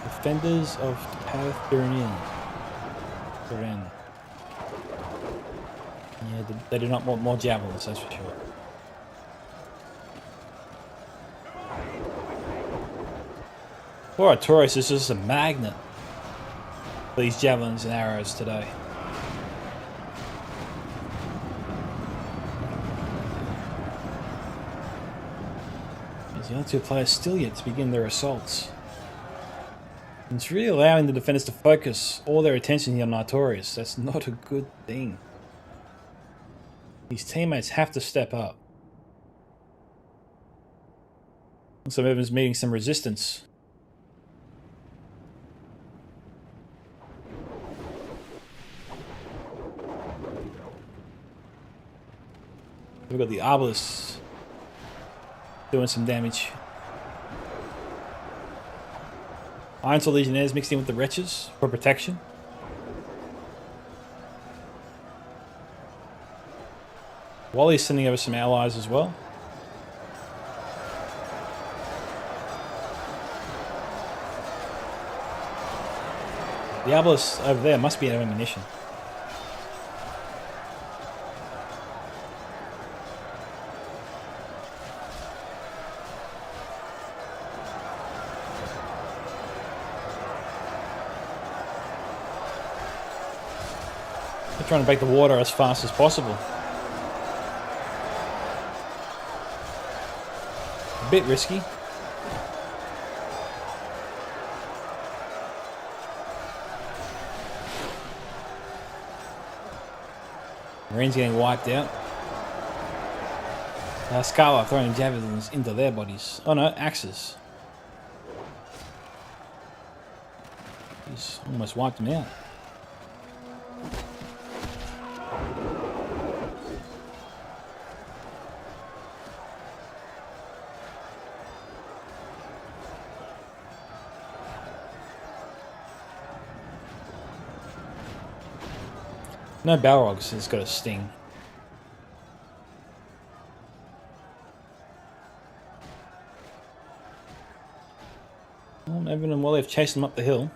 Defenders of Durin. Yeah, they do not want more javelins, that's for sure. Poor Artorias is just a magnet for these javelins and arrows today. The other two players still yet to begin their assaults. And it's really allowing the defenders to focus all their attention here on Artorias. That's not a good thing. These teammates have to step up. So Evans meeting some resistance. We've got the Arbalists doing some damage. Iron Sword Legionnaires mixed in with the Wretches for protection. Wally's sending over some allies as well. The Arbalists over there must be out of ammunition. They're trying to break the water as fast as possible. A bit risky. Marines getting wiped out. Scarlet throwing javelins into their bodies. Oh no, axes. He's almost wiped them out. No Balrogs has got a sting. Well, Evan and Wally have chased them up the hill.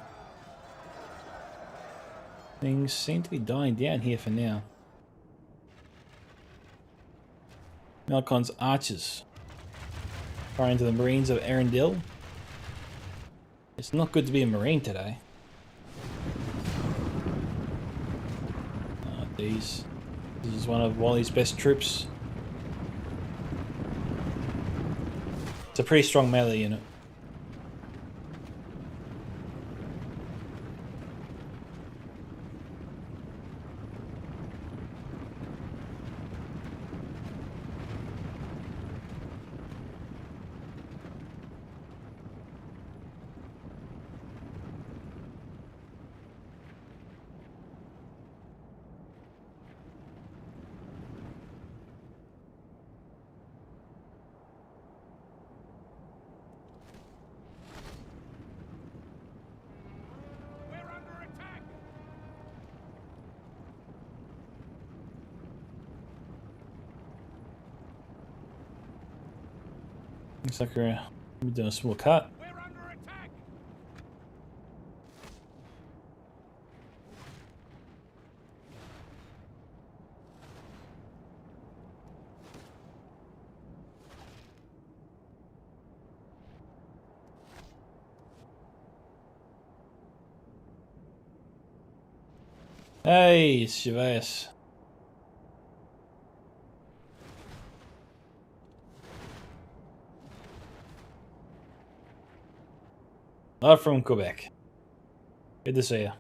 Things seem to be dying down here for now. Melkon's archers. Firing into the Marines of Arendelle. It's not good to be a Marine today. Oh, these. This is one of Wally's best troops. It's a pretty strong melee unit. Looks like we're doing a small cut. We're under attack. Hey, it's Chavez. Not from Quebec. Good to see you.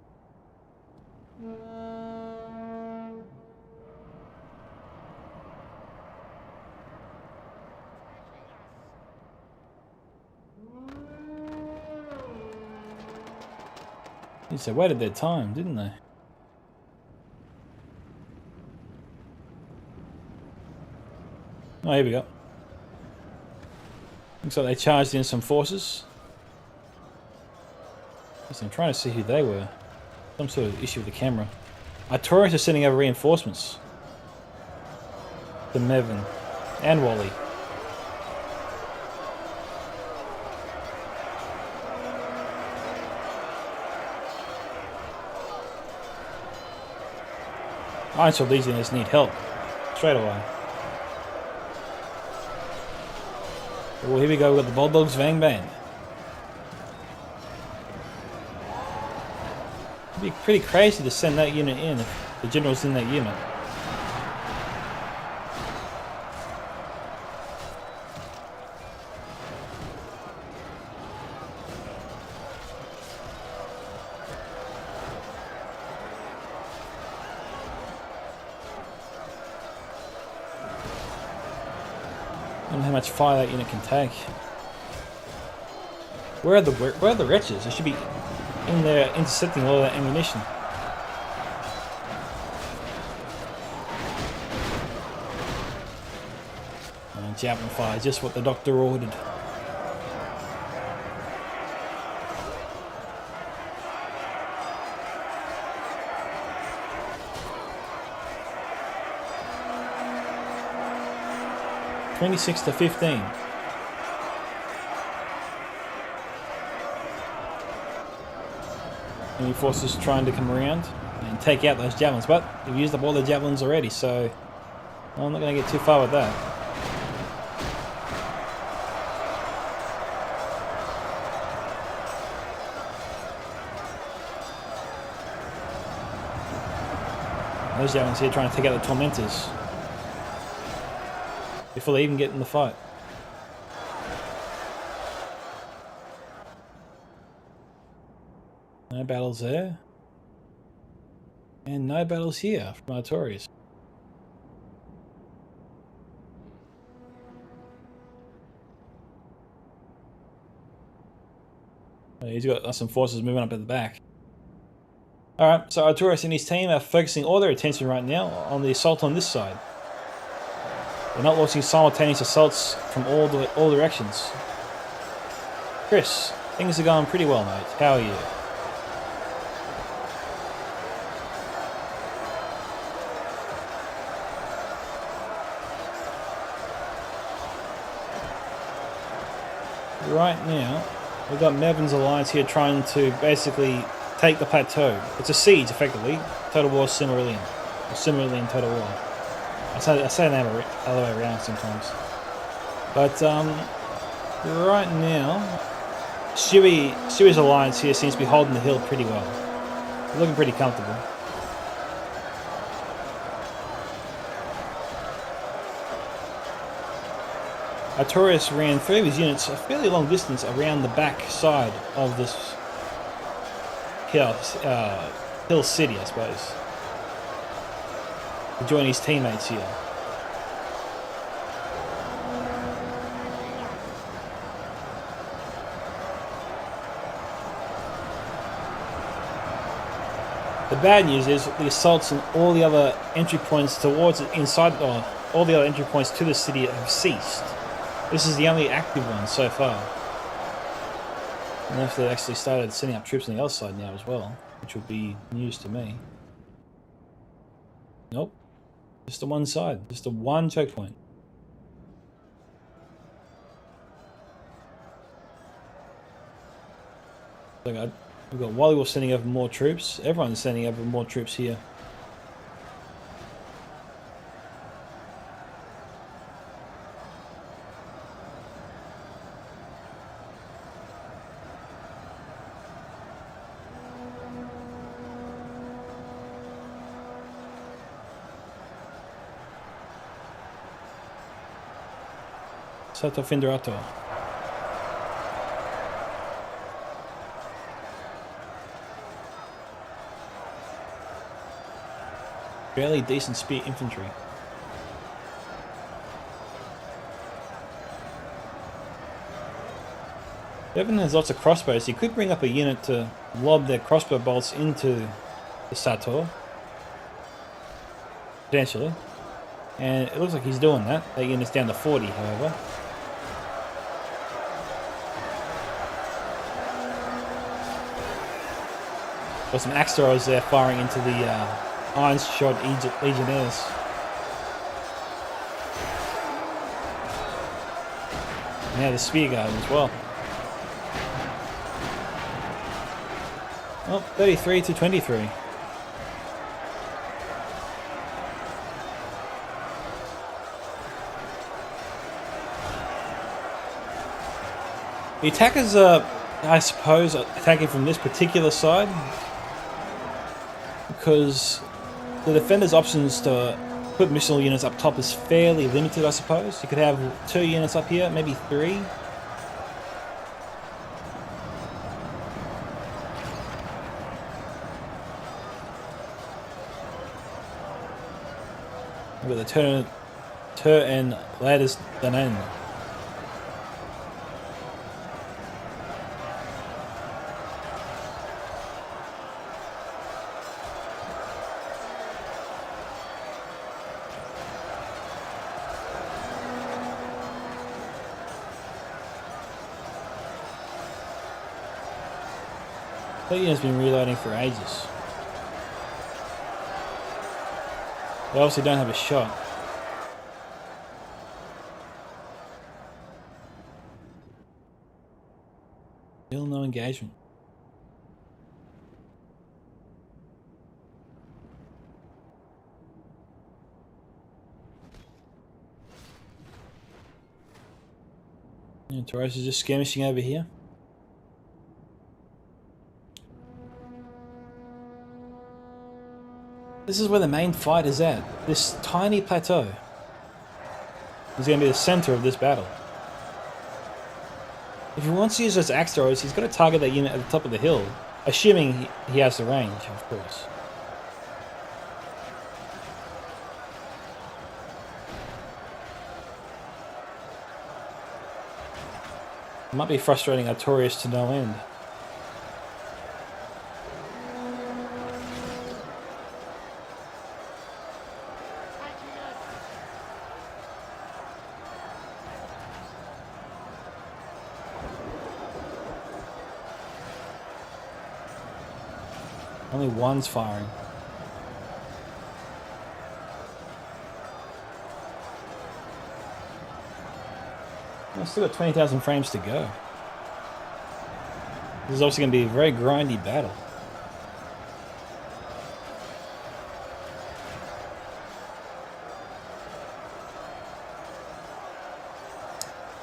They waited their time, didn't they? Oh, here we go. Looks like they charged in some forces. I'm trying to see who they were. Some sort of issue with the camera. Artorias are sending over reinforcements to Mevin and Wally. Ironshell Legionnaires need help straight away. Well, here we go. We've got the Bulldogs Vang Band. It'd be pretty crazy to send that unit in if the general's in that unit. I don't know how much fire that unit can take. Where are the wretches? They should be in there intercepting all of that ammunition. And javelin fire, just what the doctor ordered. (26 to 15). Enemy forces trying to come around and take out those javelins, but they've used up all the javelins already, so I'm not going to get too far with that. Those javelins here trying to take out the tormentors before they even get in the fight. No battles there. And no battles here from Artorias. He's got some forces moving up at the back. Alright, so Artorias and his team are focusing all their attention right now on the assault on this side. They're not launching simultaneous assaults from all directions. Chris, things are going pretty well, mate. How are you? Right now, we've got Mevin's alliance here trying to basically take the plateau. It's a siege, effectively. Total War Silmarillion. Or Silmarillion Total War. I say the other way around sometimes. But right now, Stewie's alliance here seems to be holding the hill pretty well. They're looking pretty comfortable. Artorias ran 3 of his units a fairly long distance around the back side of this hill city, I suppose, to join his teammates here. The bad news is the assaults and all the other entry points towards it inside, or all the other entry points to the city have ceased. This is the only active one so far. I don't know if they actually started sending up troops on the other side now as well, which would be news to me. Nope. Just the one side. Just the one choke point. We've got Wally sending over more troops. Everyone's sending over more troops here. Sato Finderato. Fairly decent spear infantry. Devon has lots of crossbows. He could bring up a unit to lob their crossbow bolts into the Sato. Potentially. And it looks like he's doing that. That unit's down to 40, however. Got some axe throwers there firing into the iron-shod legionnaires. Now the spear guard as well. Well, 33 to 23. The attackers are, I suppose, attacking from this particular side because the defender's options to put missile units up top is fairly limited, I suppose. You could have 2 units up here, maybe 3. We've got the Tur and Ladders Danen. That unit's been reloading for ages. They obviously don't have a shot. Still no engagement. And Torres is just skirmishing over here. This is where the main fight is at. This tiny plateau is going to be the center of this battle. If he wants to use those axe throwers, he's got to target that unit at the top of the hill, assuming he has the range, of course. It might be frustrating Artorias to no end. Only one's firing. I've still got 20,000 frames to go. This is obviously going to be a very grindy battle.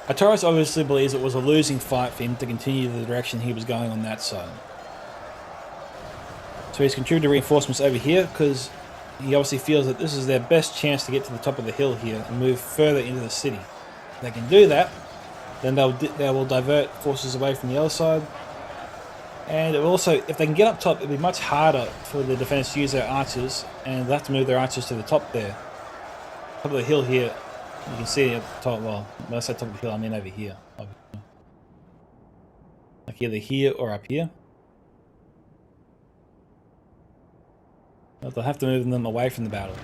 Artaris obviously believes it was a losing fight for him to continue the direction he was going on that side. So he's contributed reinforcements over here because he obviously feels that this is their best chance to get to the top of the hill here and move further into the city. If they can do that, then they will divert forces away from the other side. And it will also, if they can get up top, it'll be much harder for the defenders to use their archers, and they'll have to move their archers to the top there. Top of the hill here, you can see at the top, well, when I say top of the hill, I mean over here. Like either here or up here. But they'll have to move them away from the battle.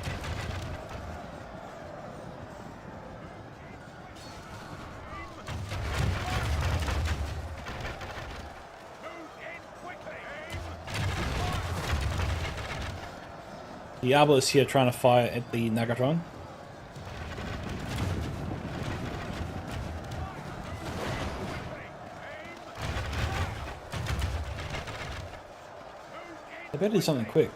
The Arbor is here trying to fire at the Nagatron. They better do something quick.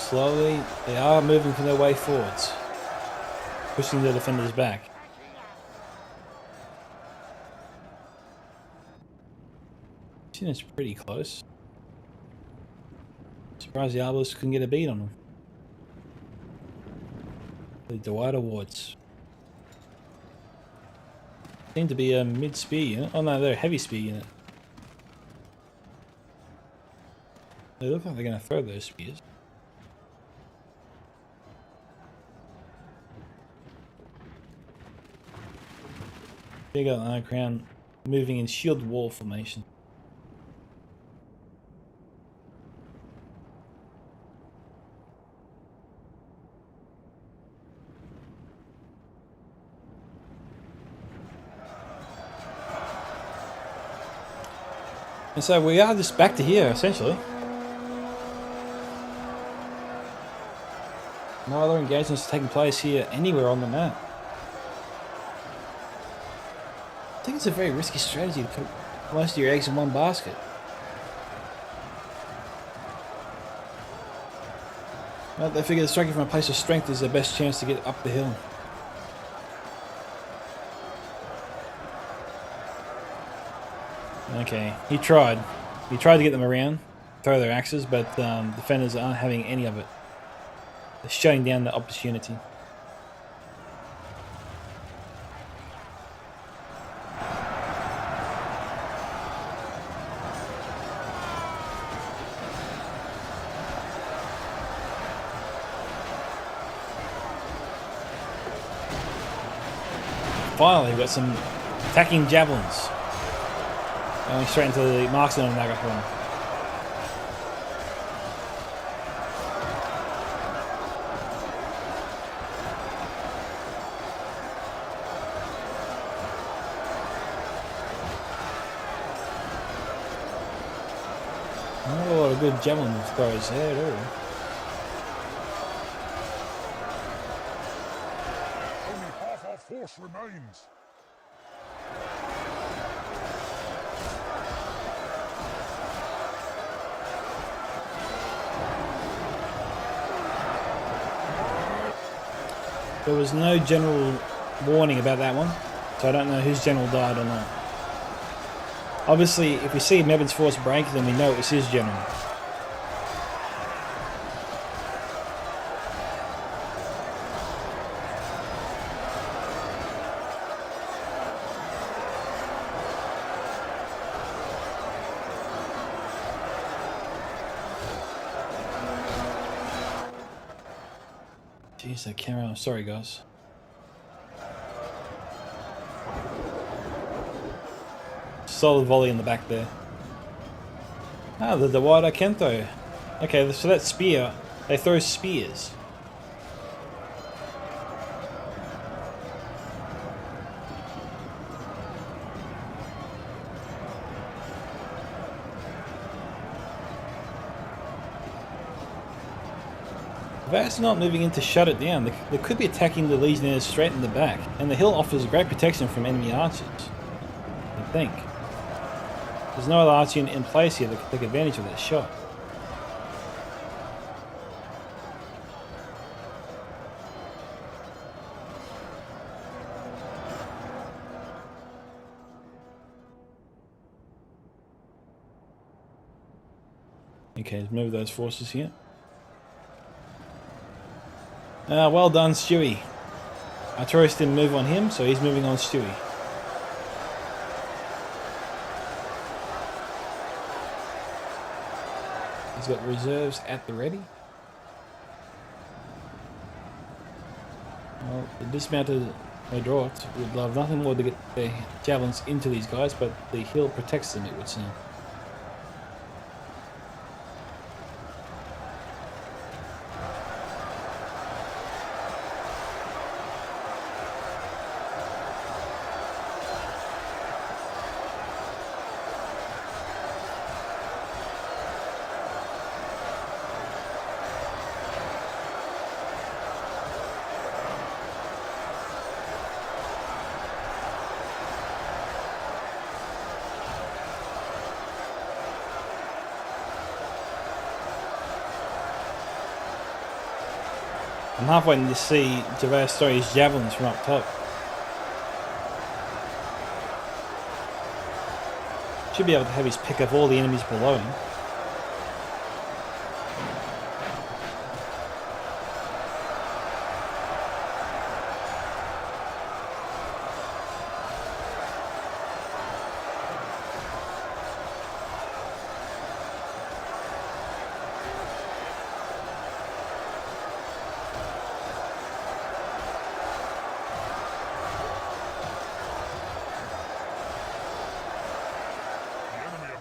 Slowly, they are moving from their way forwards, pushing the defenders back. It's pretty close. Surprised the Arbalists couldn't get a beat on them. The Dwight Awards seem to be a mid-spear unit. Oh no, they're a heavy spear unit. They look like they're going to throw those spears. Big Iron Crown moving in shield wall formation. And so we are just back to here, essentially. No other engagements taking place here anywhere on the map. I think it's a very risky strategy to put most of your eggs in one basket. Well, they figure that striking from a place of strength is their best chance to get up the hill. Okay, he tried. He tried to get them around, throw their axes, but defenders aren't having any of it. They're shutting down the opportunity. Finally, we've got some attacking javelins. Going straight into the marksman of Nagatron. Not a lot of good javelin throws there at all. Only half our force remains. There was no general warning about that one, so I don't know whose general died or not. Obviously, if we see Mebin's force break, then we know it was his general. Jeez, that camera. I'm sorry, guys. Solid volley in the back there. Ah, the Dewada Kento Okay, so that spear, they throw spears. That's not moving in to shut it down. They could be attacking the Legionnaires straight in the back, and the hill offers great protection from enemy archers, I think. There's no other archer in place here that can take advantage of that shot. Okay, let's move those forces here. Well done, Stewie. Artorias didn't move on him, so he's moving on Stewie. He's got reserves at the ready. Well, the dismounted Adroit would love nothing more to get their javelins into these guys, but the hill protects them, it would seem. I'm half waiting to see Gervais throw his javelins from up top. Should be able to have his pick of all the enemies below him.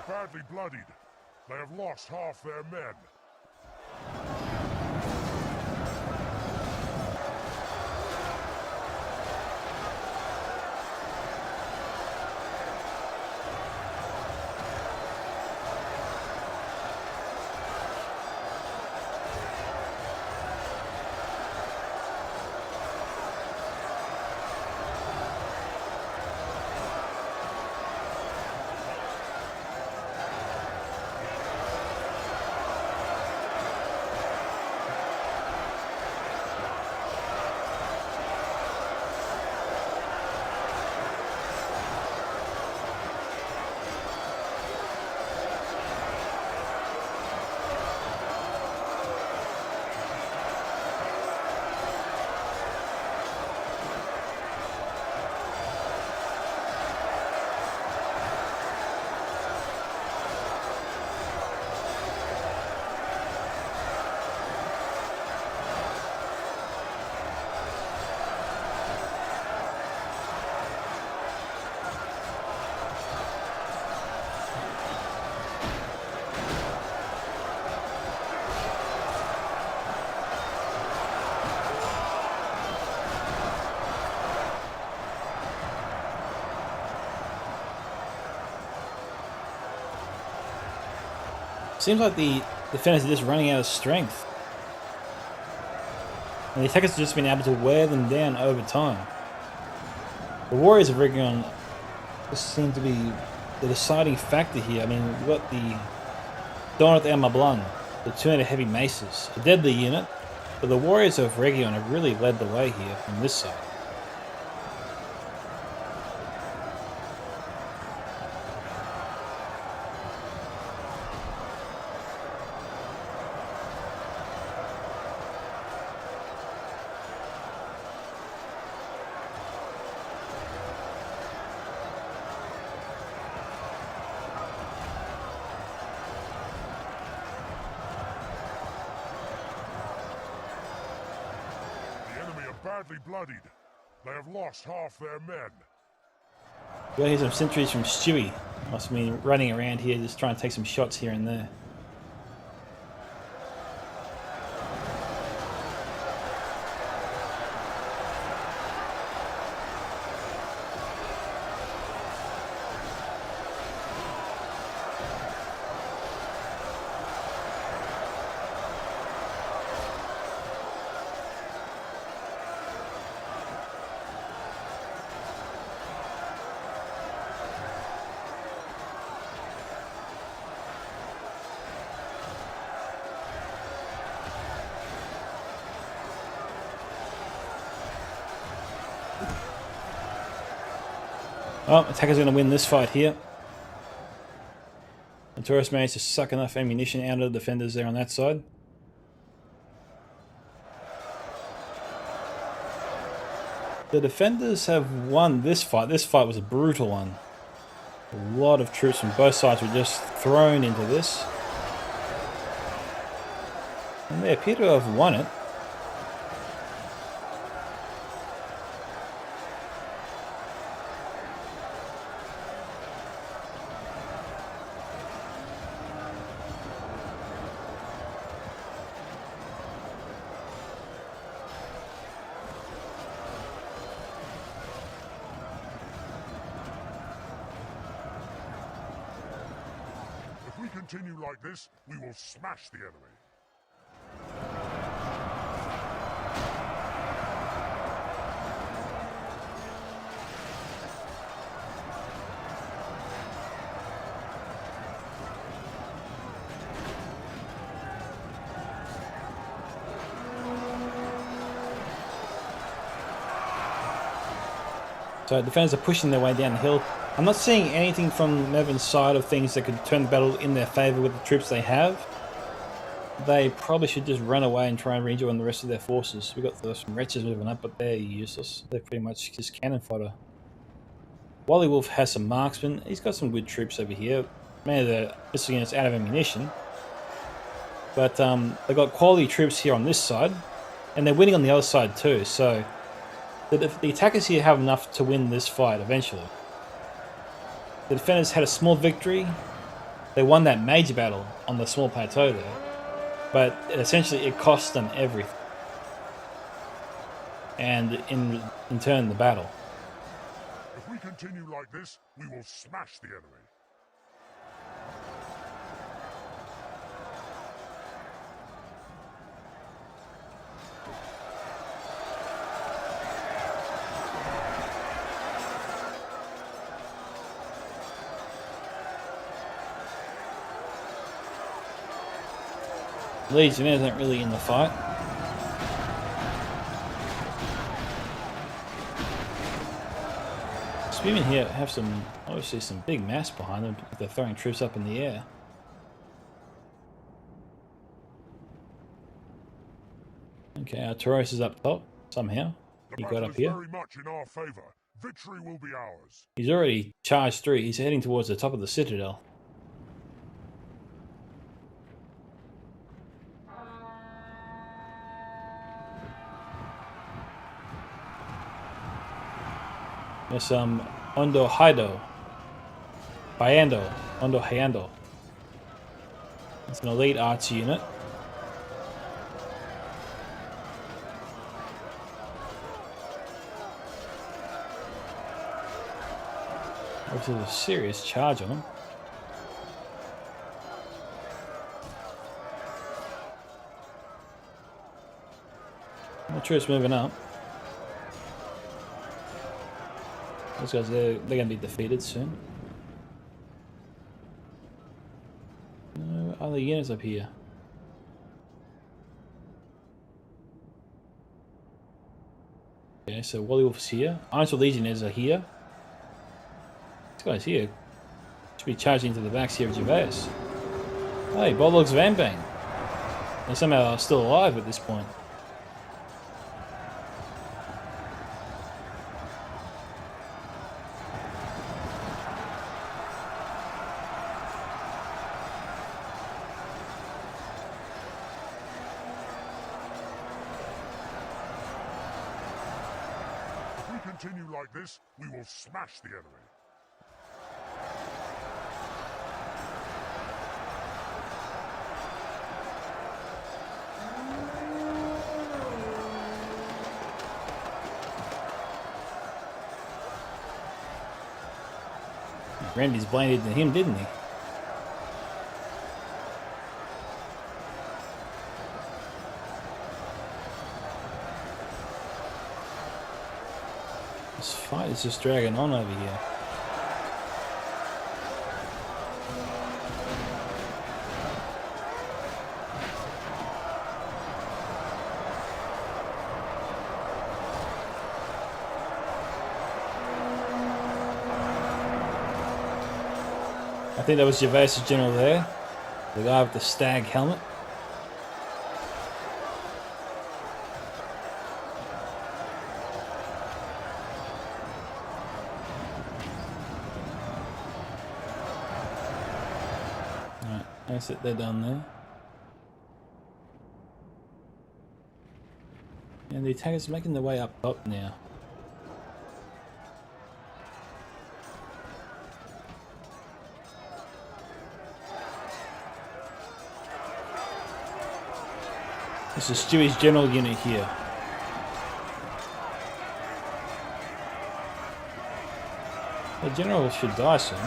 Badly bloodied. They have lost half their men. Seems like the defenders are just running out of strength. And the attackers have just been able to wear them down over time. The Warriors of Region just seem to be the deciding factor here. I mean, we've got the Donut and Mablan, the 200 heavy maces, a deadly unit, but the Warriors of Region have really led the way here from this side. Badly bloodied. They have lost half their men. Well, here's some sentries from Stewie. Must have been running around here just trying to take some shots here and there. Oh, attacker's going to win this fight here. And Taurus managed to suck enough ammunition out of the defenders there on that side. The defenders have won this fight. This fight was a brutal one. A lot of troops from both sides were just thrown into this. And they appear to have won it. If we continue like this, we will smash the enemy. So defenders are pushing their way down the hill. I'm not seeing anything from Mervin's side of things that could turn the battle in their favour with the troops they have. They probably should just run away and try and rejoin the rest of their forces. We've got some wretches moving up, but they're useless. They're pretty much just cannon fodder. Wally Wolf has some marksmen. He's got some good troops over here. Mainly they're just against out of ammunition. But they've got quality troops here on this side. And they're winning on the other side too, so the attackers here have enough to win this fight eventually. The defenders had a small victory. They won that major battle on the small plateau there. But essentially it cost them everything. And in turn the battle. If we continue like this, we will smash the enemy. Legionnaires aren't really in the fight. Spearmen here have obviously some big mass behind them if they're throwing troops up in the air. Okay, our Taurus is up top somehow. He got up here. Very much in our favor. Victory will be ours. He's already charged through. He's heading towards the top of the citadel. There's some Ondo Haido. Bayando. Ondo Hayando. It's an elite arts unit. Obviously there's a serious charge on them. The troops moving up. Those guys, they're going to be defeated soon. No other units up here. Okay, so Wally Wolf's here. Ironsaw Legionnaires are here. This guy's here. Should be charging into the backs here of Gervais. Hey, Bolog's Vanbang. They somehow are still alive at this point. Continue like this, we will smash the enemy. Randy's blinded to him, didn't he? This fight is just dragging on over here. I think that was Gervais's general there. The guy with the stag helmet. Alright, that's it, they're done there. And the attackers are making their way up top now. This is Stewie's general unit here. The general should die soon.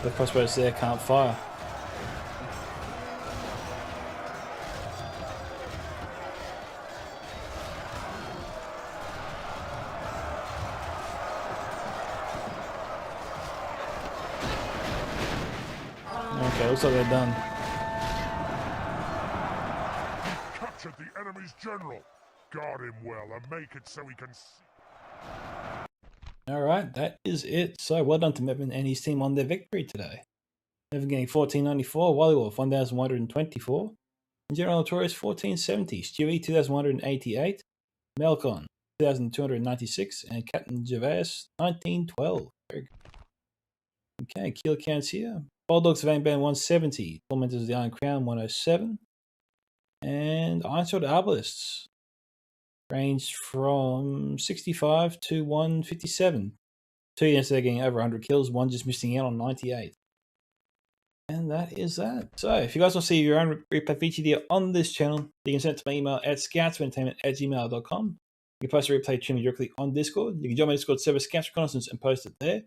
The crossbows there can't fire. Okay, looks like they're done. Captured the enemy's general. Guard him well and make it so he can. Alright, that is it. So well done to Mevin and his team on their victory today. Mevin getting 1494, Wally Wolf 1124, and General Notorious 1470, Stewie 2188, Melkon 2296, and Captain Gervais 1912. Very good. Okay, kill counts here. Bulldogs of Angband 170, Tormentors of the Iron Crown 107, and Iron-Sword Arbalists ranged from 65 to 157. 2 units they're getting over 100 kills, one just missing out on 98. And that is that. So if you guys want to see your own replay featured here on this channel, you can send it to my email at scoutsentertainment@gmail.com. You can post a replay to me directly on Discord. You can join my Discord server, Scouts Reconnaissance, and post it there.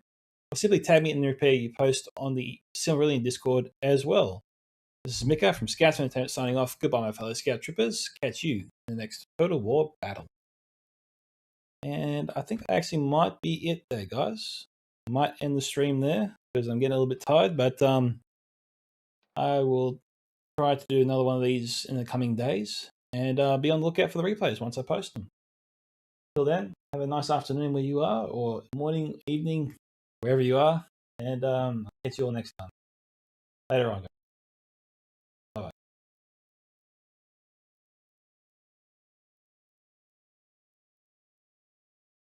Or simply tag me in the replay you post on the Silmarillion Discord as well. This is Micka from Scouts Entertainment signing off. Goodbye, my fellow Scout Troopers. Catch you in the next Total War battle. And I think that actually might be it there, guys. I might end the stream there because I'm getting a little bit tired, but I will try to do another one of these in the coming days and be on the lookout for the replays once I post them. Till then, have a nice afternoon where you are, or morning, evening, wherever you are, and I'll catch you all next time. Later on, guys.